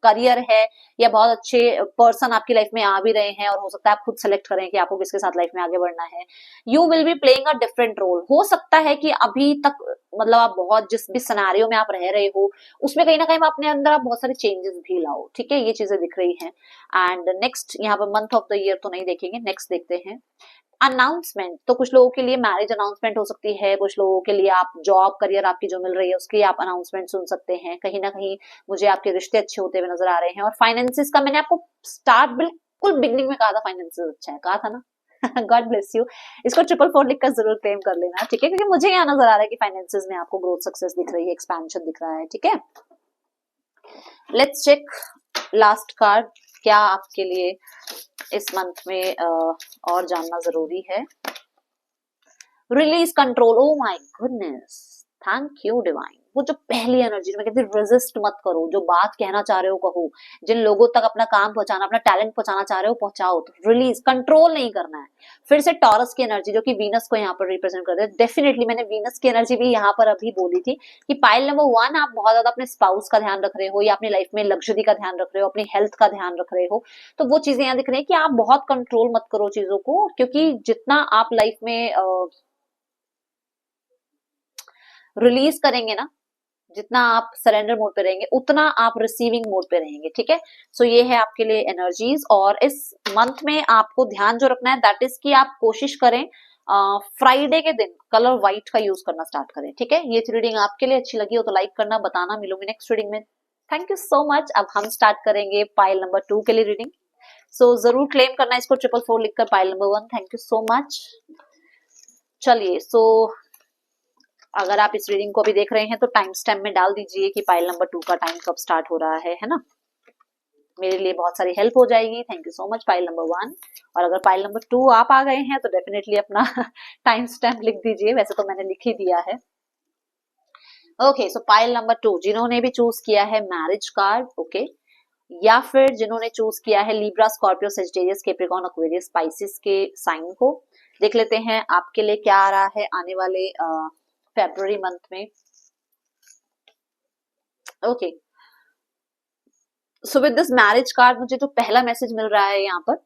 करियर है या बहुत अच्छे पर्सन आपकी लाइफ में आ भी रहे हैं और हो सकता है आप खुद सेलेक्ट करें कि आपको किसके साथ लाइफ में आगे बढ़ना है। You will be playing a different role. हो सकता है कि अभी तक मतलब आप बहुत जिस भी सिनेरियो में आप रह रहे हो उसमें कहीं ना कहीं अपने अंदर आप बहुत सारे चेंजेस भी लाओ। ठीक है, ये चीजें दिख रही हैं। एंड नेक्स्ट यहाँ per month of the year तो नहीं देखेंगे, नेक्स्ट देखते हैं। अनाउंसमेंट, तो कुछ लोगों के लिए मैरिज अनाउंसमेंट हो सकती है, कुछ लोगों के लिए आप जॉब करियर आपकी जो मिल रही है उसकी आप अनाउंसमेंट सुन सकते हैं। कहीं ना कहीं मुझे आपके रिश्ते अच्छे होते हुए नजर आ रहे हैं। और फाइनेंसिस का मैंने आपको स्टार्ट बिल्कुल बिगनिंग में कहा था फाइनेंसिस अच्छा है, कहा था ना गॉड ब्लेस यू। इसको 444 लिखकर जरूर क्लेम कर लेना, ठीक है, क्योंकि मुझे यहाँ नजर आ रहा है कि फाइनेंसिस में आपको ग्रोथ सक्सेस दिख रही है, एक्सपेंशन दिख रहा है। ठीक है, लेट्स चेक लास्ट कार्ड, क्या आपके लिए इस मंथ में और जानना जरूरी है। Release control, oh my goodness, thank you divine. वो जो पहली एनर्जी में कहती रेजिस्ट मत करो, जो बात कहना चाह रहे हो कहो, जिन लोगों तक अपना काम पहुंचाना, अपना टैलेंट पहुंचाना चाह रहे हो पहुंचाओ, तो रिलीज, कंट्रोल नहीं करना है। फिर से टॉरस की एनर्जी जो कि वीनस को यहाँ पर रिप्रेजेंट करते हैं, डेफिनेटली मैंने वीनस की एनर्जी भी यहाँ पर अभी बोली थी कि पाइल नंबर 1 आप बहुत ज्यादा अपने स्पाउस का ध्यान रख रहे हो या अपनी लाइफ में लग्जरी का ध्यान रख रहे हो, अपनी हेल्थ का ध्यान रख रहे हो, तो वो चीजें यहाँ दिख रही है कि आप बहुत कंट्रोल मत करो चीजों को, क्योंकि जितना आप लाइफ में रिलीज करेंगे ना, जितना आप सरेंडर मोड पे रहेंगे उतना आप रिसीविंग मोड पे रहेंगे, ठीक है। सो ये है आपके लिए एनर्जीज। और इस मंथ में आपको ध्यान जो रखना है दैट इज कि आप कोशिश करें फ्राइडे के दिन कलर व्हाइट का यूज करना स्टार्ट करें, ठीक है। ये रीडिंग आपके लिए अच्छी लगी हो तो लाइक करना, बताना। मिलूंगी नेक्स्ट रीडिंग में। Thank you so much. अब हम स्टार्ट करेंगे पाइल नंबर 2 के लिए रीडिंग। सो जरूर क्लेम करना इसको 444 लिखकर pile number 1। Thank you so much. चलिए, सो अगर आप इस रीडिंग को भी देख रहे हैं तो टाइम स्टैम्प में डाल दीजिए कि पाइल नंबर 2 का टाइम कब स्टार्ट हो रहा है ना। मेरे लिए बहुत सारी हेल्प हो जाएगी। Thank you so much pile number 1। और अगर पाइल नंबर 2 आप आ गए हैं तो डेफिनेटली अपना टाइम स्टैम्प लिख दीजिए, वैसे तो मैंने लिख ही दिया है। ओके, सो पाइल नंबर 2 जिन्होंने भी चूज किया है मैरिज कार्ड, ओके, या फिर जिन्होंने चूज किया है Libra, Scorpio, Sagittarius, Capricorn, Aquarius, Pisces के साइन को, देख लेते हैं आपके लिए क्या आ रहा है आने वाले फरवरी मंथ में। Okay, so with this marriage card मुझे जो पहला मैसेज मिल रहा है यहाँ पर,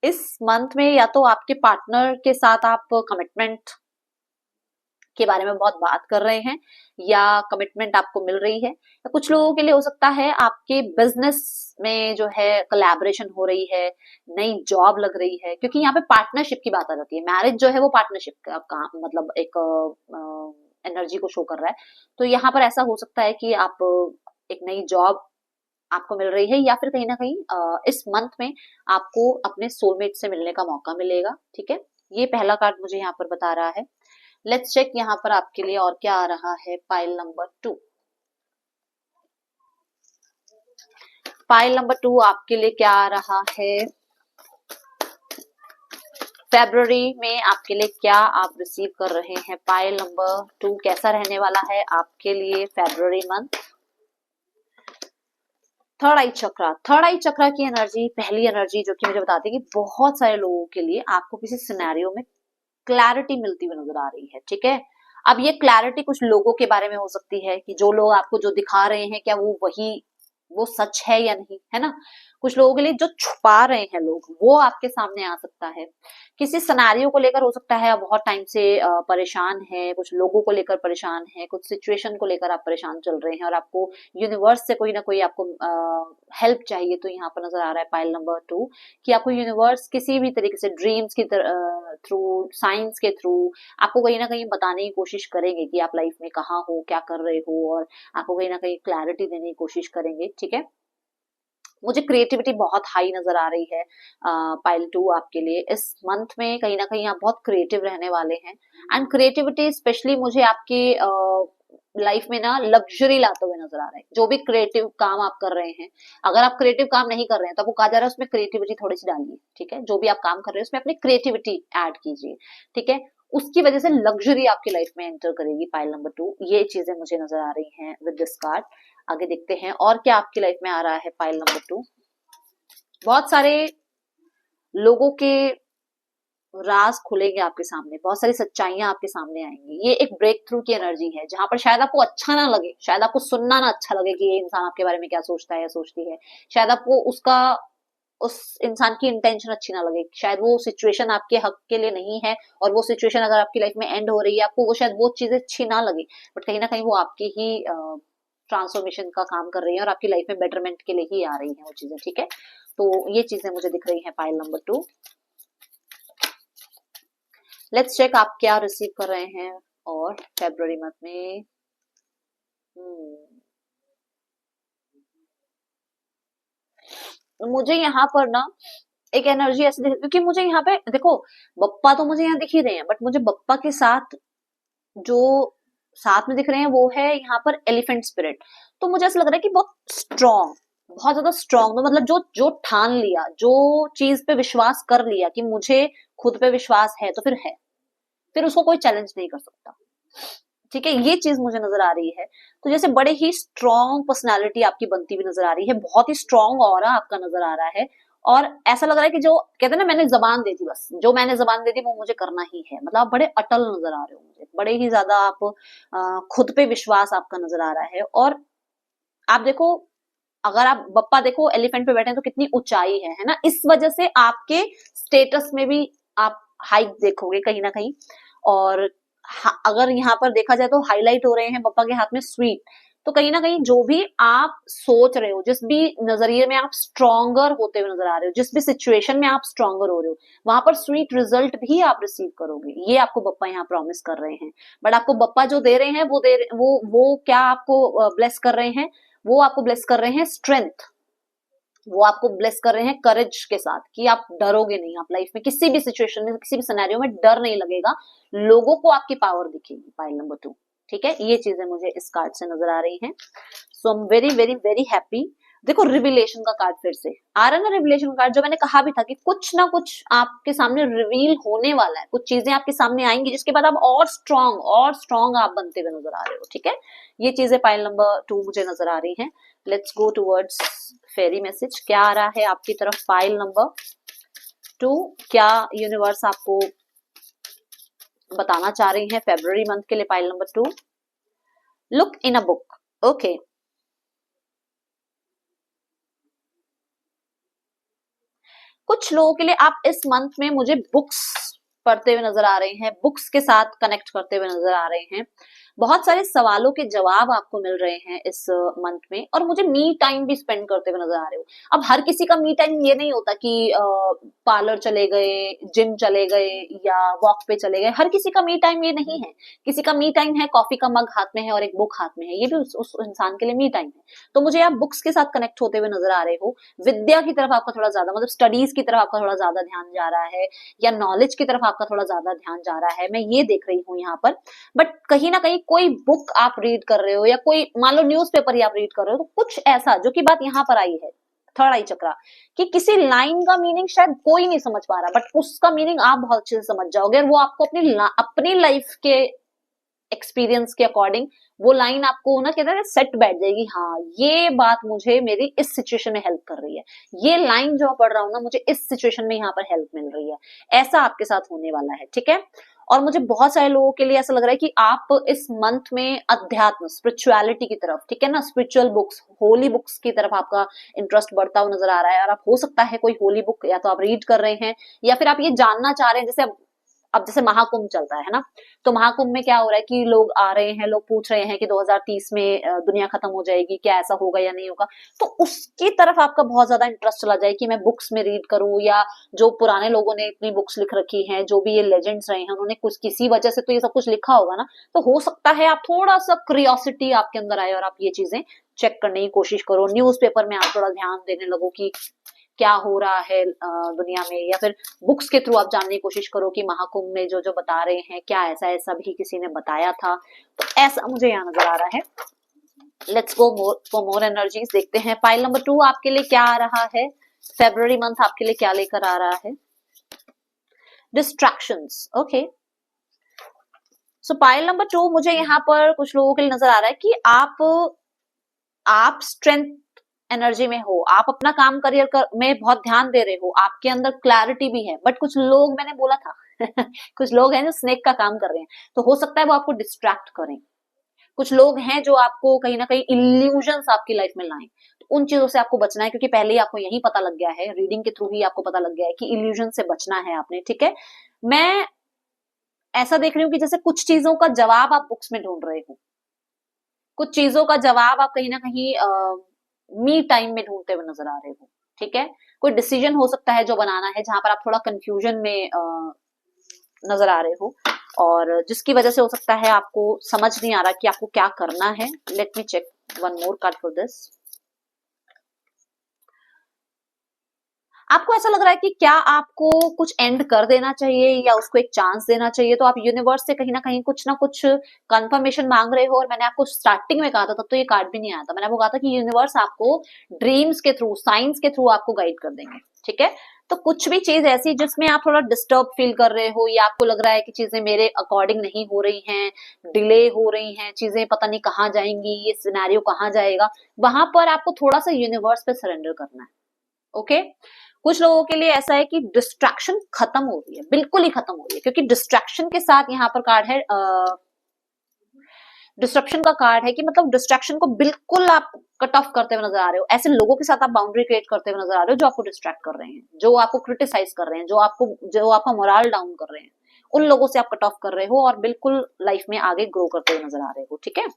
इस मंथ में या तो आपके पार्टनर के साथ आप कमिटमेंट के बारे में बहुत बात कर रहे हैं या कमिटमेंट आपको मिल रही है, या कुछ लोगों के लिए हो सकता है आपके बिजनेस में जो है कोलैबोरेशन हो रही है, नई जॉब लग रही है, क्योंकि यहाँ पे पार्टनरशिप की बात आ जाती है। मैरिज जो है वो पार्टनरशिप का मतलब एक एनर्जी को शो कर रहा है। तो यहाँ पर ऐसा हो सकता है कि आप एक नई जॉब आपको मिल रही है, या फिर कहीं ना कहीं इस मंथ में आपको अपने सोलमेट से मिलने का मौका मिलेगा, ठीक है। ये पहला कार्ड मुझे यहाँ पर बता रहा है। लेट्स चेक यहाँ पर आपके लिए और क्या आ रहा है पाइल नंबर 2। पाइल नंबर 2 आपके लिए क्या आ रहा है फरवरी में, आपके लिए क्या आप रिसीव कर रहे हैं। पाइल नंबर 2 कैसा रहने वाला है आपके लिए फरवरी मंथ। थर्ड आई चक्रा, थर्ड आई चक्रा की एनर्जी, पहली एनर्जी जो कि मुझे बताती है कि बहुत सारे लोगों के लिए आपको किसी सिनेरियो में क्लैरिटी मिलती हुई नजर आ रही है, ठीक है। अब ये क्लैरिटी कुछ लोगों के बारे में हो सकती है कि जो लोग आपको जो दिखा रहे हैं क्या वो सच है या नहीं, है ना। कुछ लोगों के लिए जो छुपा रहे हैं लोग वो आपके सामने आ सकता है। किसी सिनेरियो को लेकर हो सकता है आप बहुत टाइम से परेशान है, कुछ लोगों को लेकर परेशान है, कुछ सिचुएशन को लेकर आप परेशान चल रहे हैं और आपको यूनिवर्स से कोई ना कोई आपको हेल्प चाहिए। तो यहाँ पर नजर आ रहा है पाइल नंबर 2 कि आपको यूनिवर्स किसी भी तरीके से ड्रीम्स की थ्रू, साइंस के थ्रू आपको कहीं ना कहीं बताने की कोशिश करेंगे कि आप लाइफ में कहाँ हो, क्या कर रहे हो, और आपको कहीं ना कहीं क्लैरिटी देने की कोशिश करेंगे, ठीक है। मुझे क्रिएटिविटी बहुत हाई नजर आ रही है पाइल 2 आपके लिए इस मंथ में। कहीं ना कहीं आप बहुत क्रिएटिव रहने वाले हैं, एंड क्रिएटिविटी स्पेशली मुझे आपके लाइफ में ना लग्जरी लाते हुए नजर आ रहा है। जो भी क्रिएटिव काम आप कर रहे हैं, अगर आप क्रिएटिव काम नहीं कर रहे हैं तो आपको कहा जा रहा है उसमें क्रिएटिविटी थोड़ी सी डालिए, ठीक है। जो भी आप काम कर रहे हैं उसमें अपनी क्रिएटिविटी ऐड कीजिए, ठीक है। उसकी वजह से लग्जरी आपकी लाइफ में एंटर करेगी पाइल नंबर 2। ये चीजें मुझे नजर आ रही हैं विद दिस कार्ड। आगे देखते हैं और क्या आपकी लाइफ में आ रहा है पाइल नंबर 2। बहुत सारे लोगों के राज खुलेंगे आपके सामने, बहुत सारी सच्चाइयां आपके सामने आएंगी। ये एक ब्रेक थ्रू की एनर्जी है जहां पर शायद आपको अच्छा ना लगे, शायद आपको सुनना ना अच्छा लगे कि ये इंसान आपके बारे में क्या सोचता है या सोचती है, शायद आपको उसका उस इंसान की इंटेंशन अच्छी ना लगे, शायद वो सिचुएशन आपके हक के लिए नहीं है, और वो सिचुएशन अगर आपकी लाइफ में एंड हो रही है आपको वो शायद वो चीजें अच्छी ना लगे, बट कहीं ना कहीं वो आपकी ही ट्रांसफॉर्मेशन का काम कर रही है और आपकी लाइफ में बेटरमेंट के लिए ही आ रही है वो चीजें, ठीक है। तो ये चीजें मुझे दिख रही है पाइल नंबर 2। लेट्स चेक आप क्या रिसीव कर रहे हैं और फरवरी मंथ में। मुझे यहाँ पर ना एक एनर्जी ऐसी दिख, क्योंकि मुझे यहाँ पे देखो बप्पा तो मुझे यहाँ दिख ही रहे हैं, बट मुझे बप्पा के साथ जो साथ में दिख रहे हैं वो है यहाँ पर एलिफेंट स्पिरिट। तो मुझे ऐसा लग रहा है कि बहुत स्ट्रॉन्ग, बहुत ज्यादा स्ट्रॉन्ग, तो मतलब जो जो ठान लिया, जो चीज पे विश्वास कर लिया कि मुझे खुद पे विश्वास है तो फिर उसको कोई चैलेंज नहीं कर सकता। ठीक है, ये चीज मुझे नजर आ रही है। तो जैसे बड़े ही स्ट्रॉन्ग पर्सनालिटी आपकी बनती हुई नजर आ रही है, बहुत ही स्ट्रॉन्ग ऑरा आपका नजर आ रहा है। और ऐसा लग रहा है कि जो कहते हैं ना, मैंने जबान दे दी, बस जो मैंने जबान दे दी वो मुझे करना ही है। मतलब आप बड़े अटल नजर आ रहे हो मुझे, बड़े ही ज्यादा आप खुद पे विश्वास आपका नजर आ रहा है। और आप देखो, अगर आप बप्पा देखो एलिफेंट पे बैठे हैं तो कितनी ऊंचाई है ना, इस वजह से आपके स्टेटस में भी आप हाइट देखोगे कहीं ना कहीं। और अगर यहाँ पर देखा जाए तो हाईलाइट हो रहे हैं बप्पा के हाथ में स्वीट। तो कहीं ना कहीं जो भी आप सोच रहे हो, जिस भी नजरिए में आप स्ट्रॉन्गर होते हुए नजर आ रहे हो, जिस भी सिचुएशन में आप स्ट्रॉन्गर हो रहे हो, वहां पर स्वीट रिजल्ट भी आप रिसीव करोगे, ये आपको बप्पा यहाँ प्रॉमिस कर रहे हैं। बट आपको बप्पा जो दे रहे हैं वो क्या आपको ब्लेस कर रहे हैं? वो आपको ब्लेस कर रहे हैं स्ट्रेंथ, वो आपको ब्लेस कर रहे हैं करेज के साथ, कि आप डरोगे नहीं, आप लाइफ में किसी भी सिचुएशन में, किसी भी सिनेरियो में डर नहीं लगेगा, लोगों को आपकी पावर दिखेगी। पाइल नंबर 2, ठीक है, ये चीजें मुझे इस कार्ड से नजर आ रही हैं। So I am very very very happy. देखो रिविलेशन का कार्ड फिर से आ रहा है ना, रिविलेशन कार्ड, जो मैंने कहा भी था कि कुछ ना कुछ आपके सामने रिवील होने वाला है, कुछ चीजें आपके सामने आएंगी जिसके बाद आप और स्ट्रॉन्ग आप बनते हुए नजर आ रहे हो। ठीक है, ये चीजें पाइल नंबर 2 मुझे नजर आ रही हैं। Let's go towards fairy message, क्या आ रहा है आपकी तरफ पाइल नंबर 2? क्या यूनिवर्स आपको बताना चाह रही है फेब्रुअरी मंथ के लिए? Pile number 2, look in a book. Okay, कुछ लोगों के लिए आप इस मंथ में मुझे बुक्स पढ़ते हुए नजर आ रहे हैं, बुक्स के साथ कनेक्ट करते हुए नजर आ रहे हैं। बहुत सारे सवालों के जवाब आपको मिल रहे हैं इस मंथ में, और मुझे मी टाइम भी स्पेंड करते हुए नजर आ रहे हो। अब हर किसी का मी टाइम ये नहीं होता कि पार्लर चले गए, जिम चले गए या वॉक पे चले गए, हर किसी का मी टाइम ये नहीं है। किसी का मी टाइम है कॉफी का मग हाथ में है और एक बुक हाथ में है, ये भी उस इंसान के लिए मी टाइम है। तो मुझे आप बुक्स के साथ कनेक्ट होते हुए नजर आ रहे हो, विद्या की तरफ आपका थोड़ा ज्यादा, मतलब स्टडीज की तरफ आपका थोड़ा ज्यादा ध्यान जा रहा है, या नॉलेज की तरफ आपका थोड़ा ज्यादा ध्यान जा रहा है, मैं ये देख रही हूँ यहाँ पर। बट कहीं ना कहीं कोई बुक आप रीड कर रहे हो, या कोई मान लो न्यूज़पेपर ही आप रीड कर रहे हो, तो कुछ ऐसा जो कि बात यहाँ पर आई है थर्ड आई चक्रा, कि किसी लाइन का मीनिंग शायद कोई नहीं समझ पा रहा, बट उसका मीनिंग आप बहुत अच्छे से समझ जाओगे, और वो आपको अपनी लाइफ के एक्सपीरियंस के अकॉर्डिंग वो लाइन आपको ना कहते हैं सेट बैठ जाएगी। हाँ, ये बात मुझे मेरी इस सिचुएशन में हेल्प कर रही है, ये लाइन जो पढ़ रहा हूँ ना मुझे इस सिचुएशन में यहाँ पर हेल्प मिल रही है। ऐसा आपके साथ होने वाला है। ठीक है, और मुझे बहुत सारे लोगों के लिए ऐसा लग रहा है कि आप इस मंथ में अध्यात्म, स्पिरिचुअलिटी की तरफ, ठीक है ना, स्पिरिचुअल बुक्स, होली बुक्स की तरफ आपका इंटरेस्ट बढ़ता हुआ नजर आ रहा है। और आप हो सकता है कोई होली बुक या तो आप रीड कर रहे हैं, या फिर आप ये जानना चाह रहे हैं, जैसे अब जैसे महाकुंभ चल रहा है ना, तो महाकुंभ में क्या हो रहा है कि लोग आ रहे हैं, लोग पूछ रहे हैं कि 2030 में दुनिया खत्म हो जाएगी, क्या ऐसा होगा या नहीं होगा। तो उसकी तरफ आपका बहुत ज्यादा इंटरेस्ट चला जाए कि मैं बुक्स में रीड करूं, या जो पुराने लोगों ने इतनी बुक्स लिख रखी हैं, जो भी ये लेजेंड्स रहे हैं, उन्होंने कुछ किसी वजह से तो ये सब कुछ लिखा होगा ना, तो हो सकता है आप थोड़ा सा क्यूरियोसिटी आपके अंदर आए और आप ये चीजें चेक करने की कोशिश करो। न्यूज़पेपर में आप थोड़ा ध्यान देने लगो कि क्या हो रहा है दुनिया में, या फिर बुक्स के थ्रू आप जानने की कोशिश करो कि महाकुंभ में जो जो बता रहे हैं क्या ऐसा ऐसा भी किसी ने बताया था। तो ऐसा मुझे यहाँ नजर आ रहा है। Let's go for more energies, देखते हैं पाइल नंबर 2 आपके लिए क्या आ रहा है, फेब्रुअरी मंथ आपके लिए क्या लेकर आ रहा है। Distractions, okay. सो पाइल नंबर 2 मुझे यहाँ पर कुछ लोगों के लिए नजर आ रहा है कि आप स्ट्रेंथ एनर्जी में हो, आप अपना काम करियर में बहुत ध्यान दे रहे हो, आपके अंदर क्लैरिटी भी है, बट कुछ लोग, मैंने बोला था कुछ लोग हैं जो स्नेक का काम कर रहे हैं, तो हो सकता है वो आपको डिस्ट्रैक्ट करें। कुछ लोग हैं जो आपको कहीं ना कहीं इल्यूजन्स आपकी लाइफ में लाएं, तो उन चीजों से आपको बचना है, क्योंकि पहले ही आपको यही पता लग गया है, रीडिंग के थ्रू ही आपको पता लग गया है कि इल्यूजन से बचना है आपने। ठीक है, मैं ऐसा देख रही हूँ कि जैसे कुछ चीजों का जवाब आप बुक्स में ढूंढ रहे हो, कुछ चीजों का जवाब आप कहीं ना कहीं मी टाइम में ढूंढते हुए नजर आ रहे हो। ठीक है, कोई डिसीजन हो सकता है जो बनाना है, जहां पर आप थोड़ा कंफ्यूजन में नजर आ रहे हो, और जिसकी वजह से हो सकता है आपको समझ नहीं आ रहा कि आपको क्या करना है। Let me check one more card for this. आपको ऐसा लग रहा है कि क्या आपको कुछ एंड कर देना चाहिए या उसको एक चांस देना चाहिए, तो आप यूनिवर्स से कहीं ना कुछ कंफर्मेशन मांग रहे हो। और मैंने आपको स्टार्टिंग में कहा था, तब तो ये कार्ड भी नहीं आया था, मैंने आपको कहा था कि यूनिवर्स आपको ड्रीम्स के थ्रू, साइंस के थ्रू आपको गाइड कर देंगे, ठीक है। तो कुछ भी चीज ऐसी जिसमें आप थोड़ा डिस्टर्ब फील कर रहे हो या आपको लग रहा है कि चीजें मेरे अकॉर्डिंग नहीं हो रही हैं, डिले हो रही हैं, चीजें पता नहीं कहाँ जाएंगी, ये सिनेरियो कहाँ जाएगा, वहां पर आपको थोड़ा सा यूनिवर्स पे सरेंडर करना है, ओके। कुछ लोगों के लिए ऐसा है कि डिस्ट्रैक्शन खत्म हो रही है, बिल्कुल ही खत्म हो रही है, क्योंकि डिस्ट्रैक्शन के साथ यहाँ पर कार्ड है, डिस्ट्रप्शन का कार्ड है कि मतलब डिस्ट्रैक्शन को बिल्कुल आप कट ऑफ करते हुए नजर आ रहे हो। ऐसे लोगों के साथ आप बाउंड्री क्रिएट करते हुए नजर आ रहे हो जो आपको डिस्ट्रैक्ट कर रहे हैं, जो आपको क्रिटिसाइज कर रहे हैं, जो आपका मोरल डाउन कर रहे हैं, उन लोगों से आप कट ऑफ कर रहे हो और बिल्कुल लाइफ में आगे ग्रो करते हुए नजर आ रहे हो, ठीक है।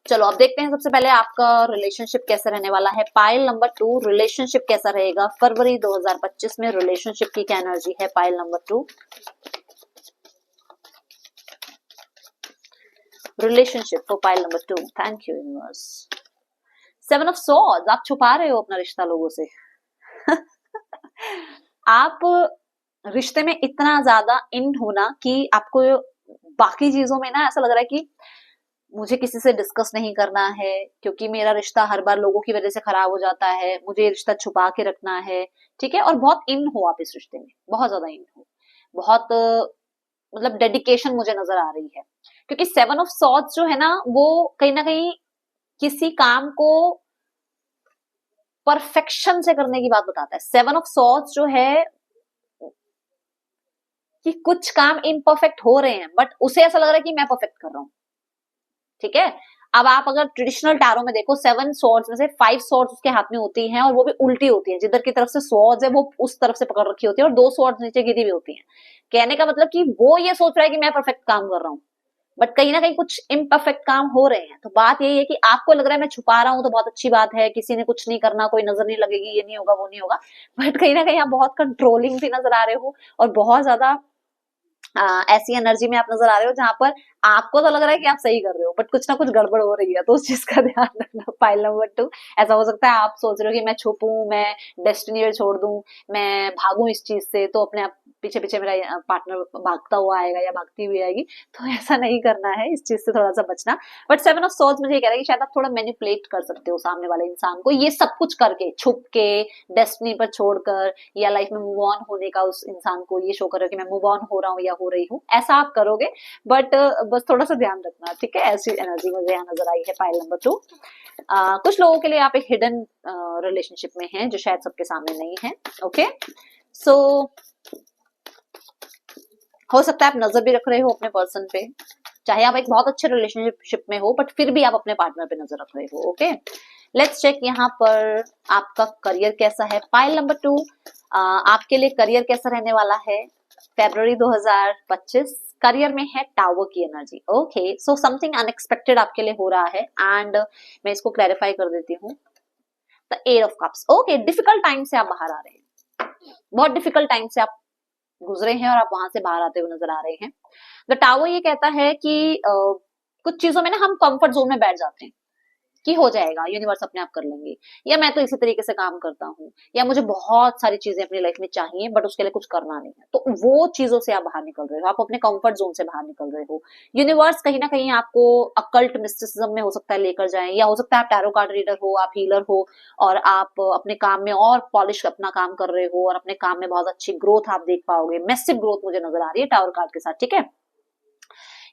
चलो अब देखते हैं सबसे पहले आपका रिलेशनशिप कैसा रहने वाला है। पाइल नंबर 2, रिलेशनशिप कैसा रहेगा फरवरी 2025 में, रिलेशनशिप की क्या एनर्जी है pile number 2। Relationship for pile number 2, thank you universe. 7 of swords, आप छुपा रहे हो अपना रिश्ता लोगों से आप रिश्ते में इतना ज्यादा इन होना कि आपको बाकी चीजों में ना ऐसा लग रहा है कि मुझे किसी से डिस्कस नहीं करना है, क्योंकि मेरा रिश्ता हर बार लोगों की वजह से खराब हो जाता है, मुझे ये रिश्ता छुपा के रखना है, ठीक है। और बहुत इन हो आप इस रिश्ते में, बहुत ज्यादा इन हो, बहुत मतलब डेडिकेशन मुझे नजर आ रही है, क्योंकि 7 ऑफ सॉर्ड्स जो है ना कहीं किसी काम को परफेक्शन से करने की बात बताता है। 7 ऑफ सॉर्ड्स जो है कि कुछ काम इम्परफेक्ट हो रहे हैं बट उसे ऐसा लग रहा है कि मैं परफेक्ट कर रहा हूं, ठीक है। अब आप अगर ट्रेडिशनल टैरो में देखो, 7 सॉर्ड्स में से 5 सॉर्ड्स उसके हाथ में होती हैं और वो भी उल्टी होती हैं, जिधर की तरफ से सॉर्ड्स है वो उस तरफ से पकड़ रखी होती है और 2 सॉर्ड्स नीचे गिरी हुई होती हैं। कहने का मतलब कि वो ये सोच रहा है कि मैं परफेक्ट काम कर रहा हूँ, बट कहीं ना कहीं कुछ इम्परफेक्ट काम हो रहे हैं। तो बात यही है कि आपको लग रहा है मैं छुपा रहा हूं, तो बहुत अच्छी बात है, किसी ने कुछ नहीं करना, कोई नजर नहीं लगेगी, ये नहीं होगा वो नहीं होगा, बट कहीं ना कहीं आप बहुत कंट्रोलिंग भी नजर आ रहे हो और बहुत ज्यादा ऐसी एनर्जी में आप नजर आ रहे हो जहां पर आपको तो लग रहा है कि आप सही कर रहे हो बट कुछ ना कुछ गड़बड़ हो रही है, तो उस चीज का ध्यान रखना। पाइल नंबर 2, ऐसा हो सकता है आप सोच रहे हो कि मैं छुपूं, मैं डेस्टिनी पे छोड़ दूं, मैं भागूं इस चीज से, तो अपने आप पीछे पीछे मेरा पार्टनर भागता हुआ आएगा या भागती हुई आएगी, तो ऐसा नहीं करना है, इस चीज से थोड़ा सा बचना। बट 7 ऑफ सॉर्ड्स मुझे ये कह रहा है कि शायद आप थोड़ा मैनिपुलेट कर सकते हो सामने वाले इंसान को, ये सब कुछ करके, छुप के, डेस्टिनी पर छोड़कर, या लाइफ में मूव ऑन होने का उस इंसान को ये शो कर रहे हो कि मैं मूव ऑन हो रहा हूँ या हो रही हूँ, ऐसा आप करोगे। बट बस थोड़ा सा ध्यान रखना, ठीक है। ऐसी एनर्जी मुझे यहाँ नजर आई है पाइल नंबर 2। कुछ लोगों के लिए आप एक हिडन रिलेशनशिप में हैं जो शायद सबके सामने नहीं है, ओके। सो हो सकता है आप नजर भी रख रहे हो अपने पर्सन पे, चाहे आप एक बहुत अच्छे रिलेशनशिप में हो बट फिर भी आप अपने पार्टनर पे नजर रख रहे हो, ओके। लेट्स चेक यहाँ पर आपका करियर कैसा है पाइल नंबर 2। आपके लिए करियर कैसा रहने वाला है फरवरी 2025। करियर में है टावर की energy, okay. So something unexpected आपके लिए हो रहा है एंड मैं इसको क्लैरिफाई कर देती हूँ। The 8 of cups, okay. Difficult time से आप बाहर आ रहे हैं, बहुत डिफिकल्ट टाइम से आप गुजरे हैं और आप वहां से बाहर आते हुए नजर आ रहे हैं। द टावर ये कहता है कि कुछ चीजों में ना हम कंफर्ट जोन में बैठ जाते हैं कि हो जाएगा, यूनिवर्स अपने आप कर लेंगे, या मैं तो इसी तरीके से काम करता हूँ, या मुझे बहुत सारी चीजें अपनी लाइफ में चाहिए बट उसके लिए कुछ करना नहीं है, तो वो चीजों से आप बाहर निकल रहे हो, आप अपने कंफर्ट जोन से बाहर निकल रहे हो। यूनिवर्स कहीं ना कहीं आपको अकल्ट मिस्टिसिज्म में हो सकता है लेकर जाए, या हो सकता है आप टैरो कार्ड रीडर हो, आप हीलर हो और आप अपने काम में और पॉलिश अपना काम कर रहे हो और अपने काम में बहुत अच्छी ग्रोथ आप देख पाओगे। मैसिव ग्रोथ मुझे नजर आ रही है टावर कार्ड के साथ, ठीक है।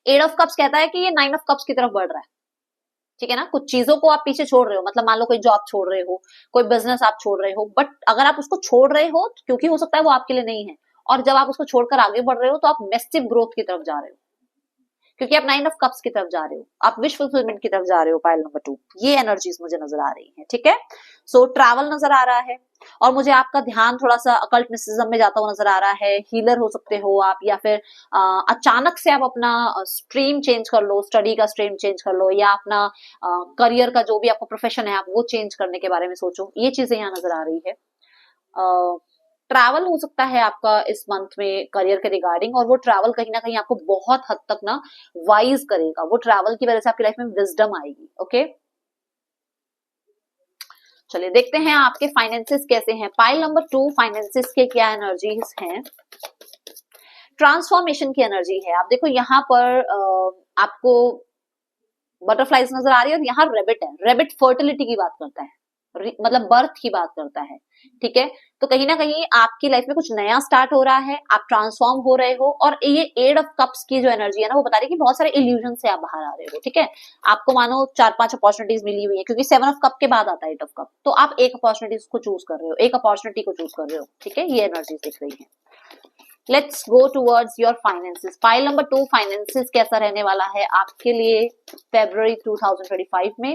8 ऑफ कप्स कहता है कि ये 9 ऑफ कप्स की तरफ बढ़ रहा है, ठीक है ना। कुछ चीजों को आप पीछे छोड़ रहे हो, मतलब मान लो कोई जॉब छोड़ रहे हो, कोई बिजनेस आप छोड़ रहे हो, बट अगर आप उसको छोड़ रहे हो क्योंकि हो सकता है वो आपके लिए नहीं है, और जब आप उसको छोड़कर आगे बढ़ रहे हो तो आप मैसिव ग्रोथ की तरफ जा रहे हो, क्योंकि आप 9 ऑफ कप्स की तरफ जा रहे हो, आप विश फुलफिलमेंट की तरफ जा रहे हो पाइल नंबर 2। ये एनर्जीज मुझे नजर आ रही है, ठीक है। सो ट्रैवल नजर आ रहा है और मुझे आपका ध्यान थोड़ा सा अकल्ट मिस्टिसिज्म में जाता हुआ नजर आ रहा है। हीलर हो सकते हो आप, या फिर अचानक से आप अपना स्ट्रीम चेंज कर लो, स्टडी का स्ट्रीम चेंज कर लो, या अपना करियर का जो भी आपका प्रोफेशन है आप वो चेंज करने के बारे में सोचो, ये चीजें यहाँ नजर आ रही है। ट्रैवल हो सकता है आपका इस मंथ में करियर के रिगार्डिंग, और वो ट्रैवल कहीं ना कहीं आपको बहुत हद तक ना वाइज करेगा, वो ट्रैवल की वजह से आपकी लाइफ में विजडम आएगी, ओके। चलिए देखते हैं आपके फाइनेंसेस कैसे हैं। पाइल नंबर 2 फाइनेंसेस के क्या एनर्जीज हैं। ट्रांसफॉर्मेशन की एनर्जी है। आप देखो यहाँ पर आपको बटरफ्लाइज नजर आ रही है और यहाँ रेबिट है। रेबिट फर्टिलिटी की बात करता है, मतलब बर्थ की बात करता है, ठीक है। तो कहीं ना कहीं आपकी लाइफ में कुछ नया स्टार्ट हो रहा है, आप ट्रांसफॉर्म हो रहे हो। और ये एट ऑफ कप्स की जो एनर्जी है ना, वो बता रही है कि बहुत सारे इल्यूजन से आप बाहर आ रहे हो, ठीक है। आपको मानो 4-5 अपॉर्चुनिटीज मिली हुई है, क्योंकि 7 ऑफ कप के बाद आता है 8 ऑफ कप। तो आप एक अपॉर्चुनिटीज को चूज कर रहे हो, एक अपॉर्चुनिटी को चूज कर रहे हो, ठीक है। ये एनर्जी दिख रही है। Let's go towards your finances. Pile number 2 finances कैसा रहने वाला है आपके लिए फरवरी 2025 में।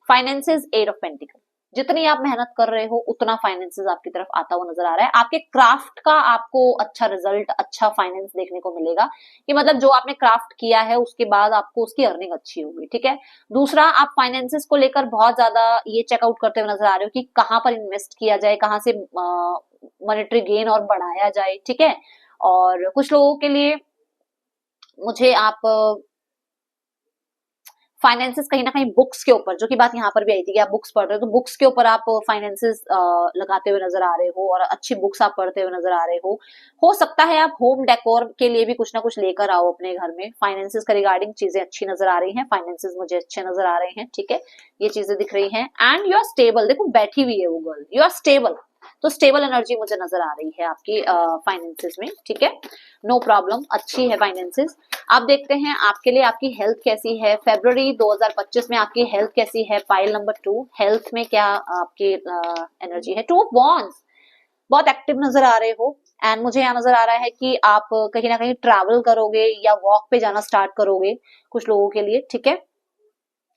Finances 8 of pentacle. जितनी आप मेहनत कर रहे हो उतना फाइनेंसेस आपकी तरफ आता हुआ नजर आ रहा है। आपके क्राफ्ट का आपको अच्छा रिजल्ट, अच्छा फाइनेंस देखने को मिलेगा, कि मतलब जो आपने क्राफ्ट किया है उसके बाद आपको उसकी अर्निंग अच्छी होगी, ठीक है। दूसरा, आप फाइनेंसेस को लेकर बहुत ज्यादा ये चेकआउट करते हुए नजर आ रहे हो कि कहाँ पर इन्वेस्ट किया जाए, कहाँ से मॉनेटरी गेन और बढ़ाया जाए, ठीक है। और कुछ लोगों के लिए मुझे आप फाइनेंसेस कहीं ना कहीं बुक्स के ऊपर, जो कि बात यहाँ पर भी आई थी कि आप बुक्स पढ़ रहे हो, तो बुक्स के ऊपर आप फाइनेंसेस लगाते हुए नजर आ रहे हो और अच्छी बुक्स आप पढ़ते हुए नजर आ रहे हो सकता है आप होम डेकोर के लिए भी कुछ ना कुछ लेकर आओ अपने घर में। फाइनेंसेस का रिगार्डिंग चीजें अच्छी नजर आ रही हैं, फाइनेंसेस मुझे अच्छे नजर आ रहे हैं, ठीक है। ये चीजें दिख रही हैं। And you are stable. देखो बैठी हुई है वो गर्ल, यू आर स्टेबल। तो स्टेबल एनर्जी मुझे नजर आ रही है आपकी फाइनेंसेस में, ठीक है। नो प्रॉब्लम, अच्छी है फाइनेंसेस। आप देखते हैं आपके लिए आपकी हेल्थ कैसी है फरवरी 2025 में, आपकी हेल्थ कैसी है। पाइल नंबर 2 हेल्थ में क्या आपकी एनर्जी है। 2 ऑफ वॉन्ड्स, बहुत एक्टिव नजर आ रहे हो। एंड मुझे यहाँ नजर आ रहा है कि आप कहीं ना कहीं ट्रैवल करोगे या वॉक पे जाना स्टार्ट करोगे कुछ लोगों के लिए, ठीक है।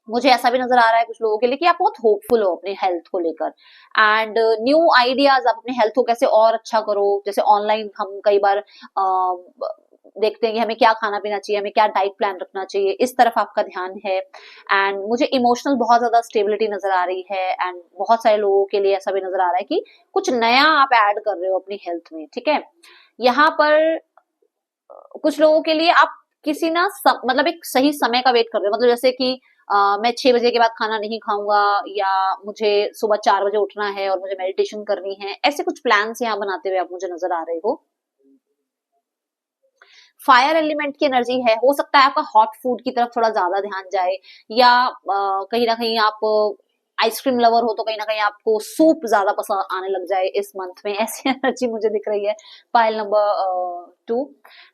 मुझे ऐसा भी नजर आ रहा है कुछ लोगों के लिए कि आप बहुत होपफुल हो अपनी हेल्थ को लेकर। एंड न्यू आइडियाज, आप अपनी हेल्थ को कैसे और अच्छा करो। जैसे ऑनलाइन हम कई बार देखते हैं कि हमें क्या खाना पीना चाहिए, हमें क्या डाइट प्लान रखना चाहिए, इस तरफ आपका ध्यान है। एंड मुझे इमोशनल बहुत ज्यादा स्टेबिलिटी नजर आ रही है। एंड बहुत सारे लोगों के लिए ऐसा भी नजर आ रहा है कि कुछ नया आप ऐड कर रहे हो अपनी हेल्थ में, ठीक है। यहाँ पर कुछ लोगों के लिए आप किसी ना मतलब एक सही समय का वेट कर रहे हो। मतलब जैसे कि मैं 6 बजे के बाद खाना नहीं खाऊंगा, या मुझे सुबह 4 बजे उठना है और मुझे मेडिटेशन करनी है, ऐसे कुछ प्लान्स यहाँ बनाते हुए आप मुझे नजर आ रहे हो। फायर एलिमेंट की एनर्जी है। हो सकता है आपका हॉट फूड की तरफ थोड़ा ज्यादा ध्यान जाए, या कहीं ना कहीं आप आइसक्रीम लवर हो तो कहीं ना कहीं आपको सूप ज्यादा पसंद आने लग जाए इस मंथ में। ऐसी एनर्जी मुझे दिख रही है पाइल नंबर 2।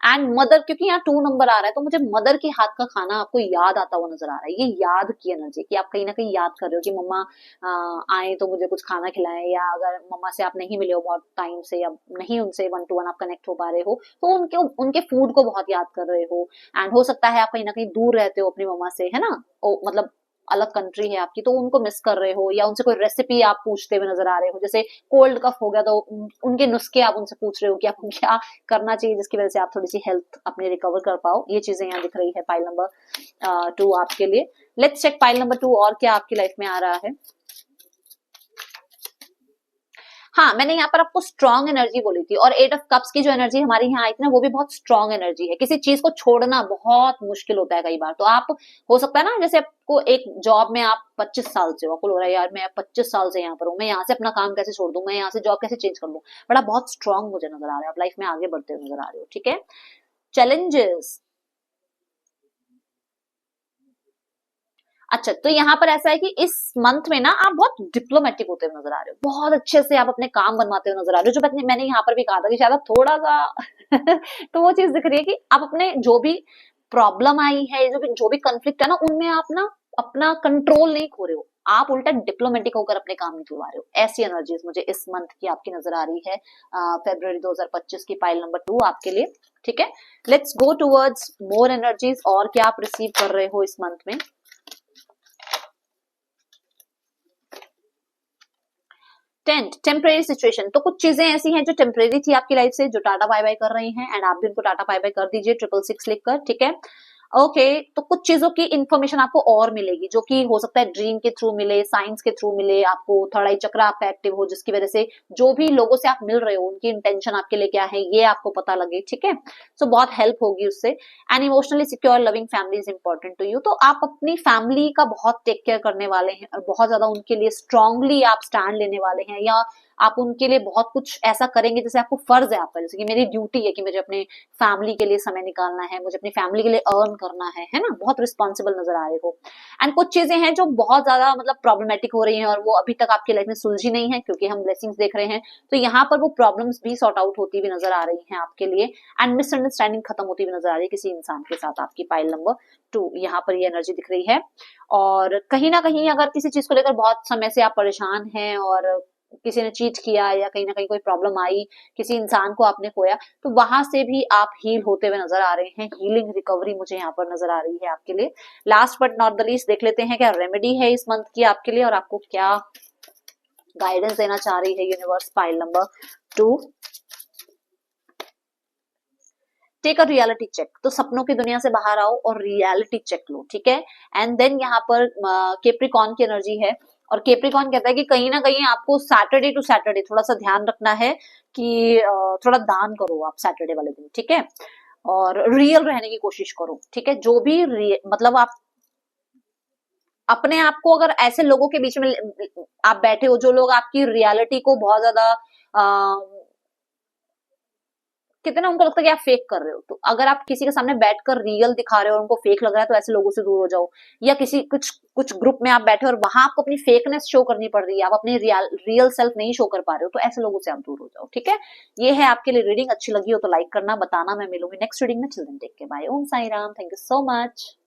एंड मदर, क्योंकि यहाँ 2 नंबर आ रहा है तो मुझे मदर के हाथ का खाना आपको याद आता हुआ नजर आ रहा है। ये याद की एनर्जी, कि आप कहीं ना कहीं याद कर रहे हो कि मम्मा आए तो मुझे कुछ खाना खिलाएं, या अगर मम्मा से आप नहीं मिले हो बहुत टाइम से, या नहीं उनसे 1 to 1 आप कनेक्ट हो पा रहे हो, तो उनके फूड को बहुत याद कर रहे हो। एंड हो सकता है आप कहीं ना कहीं दूर रहते हो अपनी मम्मा से, है ना, मतलब अलग कंट्री है आपकी, तो उनको मिस कर रहे हो, या उनसे कोई रेसिपी आप पूछते हुए नजर आ रहे हो। जैसे कोल्ड कफ हो गया तो उनके नुस्खे आप उनसे पूछ रहे हो कि आपको क्या करना चाहिए जिसकी वजह से आप थोड़ी सी हेल्थ अपनी रिकवर कर पाओ। ये चीजें यहाँ दिख रही है पाइल नंबर 2 आपके लिए। लेट्स चेक पाइल नंबर 2 और क्या आपकी लाइफ में आ रहा है। हाँ, मैंने यहाँ पर आपको स्ट्रॉन्ग एनर्जी बोली थी, और 8 ऑफ कप्स की जो एनर्जी हमारी यहाँ आई थी ना, वो भी बहुत स्ट्रॉन्ग एनर्जी है। किसी चीज को छोड़ना बहुत मुश्किल होता है कई बार। तो आप, हो सकता है ना, जैसे आपको एक जॉब में आप 25 साल से हो, आपको लग रहा है यार मैं 25 साल से यहाँ पर हूँ, मैं यहाँ से अपना काम कैसे छोड़ दूं, मैं यहाँ से जॉब कैसे चेंज कर लूं। बड़ा बहुत स्ट्रॉन्ग मुझे नजर आ रहा है, आप लाइफ में आगे बढ़ते हुए नजर आ रहे हो, ठीक है। चैलेंजेस, अच्छा, तो यहाँ पर ऐसा है कि इस मंथ में ना आप बहुत डिप्लोमेटिक होते हुए नजर आ रहे हो, बहुत अच्छे से आप अपने काम बनवाते हुए नजर आ रहे हो। जो मैंने यहाँ पर भी कहा था कि शायद आप थोड़ा सा तो वो चीज दिख रही है कि आप अपने जो भी प्रॉब्लम आई है, जो भी कंफ्लिक्ट है ना, उनमें आप ना अपना कंट्रोल नहीं खो रहे हो, आप उल्टा डिप्लोमेटिक होकर अपने काम निकलवा रहे हो। ऐसी एनर्जीज मुझे इस मंथ की आपकी नजर आ रही है फरवरी 2025 की पाइल नंबर 2 आपके लिए, ठीक है। Let's go towards more energies, और क्या आप रिसीव कर रहे हो इस मंथ में। टेम्परेरी सिचुएशन, तो कुछ चीजें ऐसी हैं जो टेम्परेरी थी आपकी लाइफ से, जो टाटा बाय बाय कर रही हैं, एंड आप भी उनको टाटा बाय बाय कर दीजिए 666 लिखकर, ठीक है। ओके तो कुछ चीजों की इंफॉर्मेशन आपको और मिलेगी, जो कि हो सकता है ड्रीम के थ्रू मिले, साइंस के थ्रू मिले, आपको थर्ड आई चक्र आपका एक्टिव हो, जिसकी वजह से जो भी लोगों से आप मिल रहे हो उनकी इंटेंशन आपके लिए क्या है ये आपको पता लगे, ठीक है। सो बहुत हेल्प होगी उससे। And emotionally secure loving family is important to you, तो आप अपनी फैमिली का बहुत टेक केयर करने वाले हैं और बहुत ज्यादा उनके लिए स्ट्रांगली आप स्टैंड लेने वाले हैं, या आप उनके लिए बहुत कुछ ऐसा करेंगे जैसे आपको फर्ज है आपका, जैसे कि मेरी ड्यूटी है कि मुझे अपने फैमिली के लिए समय निकालना है, मुझे अपनी फैमिली के लिए अर्न करना है ना, बहुत रिस्पॉन्सिबल नजर आ रहे हो। एंड कुछ चीजें हैं जो बहुत ज्यादा मतलब प्रॉब्लमेटिक हो रही हैं और वो अभी तक आपकी लाइफ में सुलझी नहीं है, क्योंकि हम ब्लेसिंग्स देख रहे हैं, तो यहाँ पर वो प्रॉब्लम्स भी सॉर्ट आउट होती हुई नजर आ रही हैं आपके लिए। एंड मिसअंडरस्टैंडिंग खत्म होती हुई नजर आ रही है किसी इंसान के साथ, आपकी पाइल नंबर 2 यहाँ पर ये एनर्जी दिख रही है। और कहीं ना कहीं अगर किसी चीज को लेकर बहुत समय से आप परेशान हैं और किसी ने चीट किया या कहीं ना कहीं कोई प्रॉब्लम आई, किसी इंसान को आपने खोया, तो वहां से भी आप हील होते हुए नजर आ रहे हैं। हीलिंग रिकवरी मुझे यहाँ पर नजर आ रही है आपके लिए। Last but not the least देख लेते हैं क्या रेमेडी है इस मंथ की आपके लिए और आपको क्या गाइडेंस देना चाह रही है universe. Pile number 2, take a reality check, तो सपनों की दुनिया से बाहर आओ और रियलिटी चेक लो, ठीक है। एंड देन यहाँ पर केप्रिकॉन की एनर्जी है, और केप्रिकॉन कहता है कि कहीं ना कहीं आपको सैटरडे टू सैटरडे थोड़ा सा ध्यान रखना है कि थोड़ा दान करो आप सैटरडे वाले दिन, ठीक है। और रियल रहने की कोशिश करो, ठीक है। जो भी मतलब आप अपने आप को अगर ऐसे लोगों के बीच में आप बैठे हो जो लोग आपकी रियलिटी को बहुत ज्यादा कितना उनको लगता है कि आप फेक कर रहे हो, तो अगर आप किसी के सामने बैठकर रियल दिखा रहे हो और उनको फेक लग रहा है तो ऐसे लोगों से दूर हो जाओ। या किसी कुछ कुछ ग्रुप में आप बैठे और वहां आपको अपनी फेकनेस शो करनी पड़ रही है, आप अपनी रियल सेल्फ नहीं शो कर पा रहे हो, तो ऐसे लोगों से आप दूर हो जाओ, ठीक है। ये है आपके लिए रीडिंग, अच्छी लगी हो तो लाइक करना, बताना। मैं मिलूंगी नेक्स्ट रीडिंग में। Children take care bye. Om Sai Ram. Thank you so much.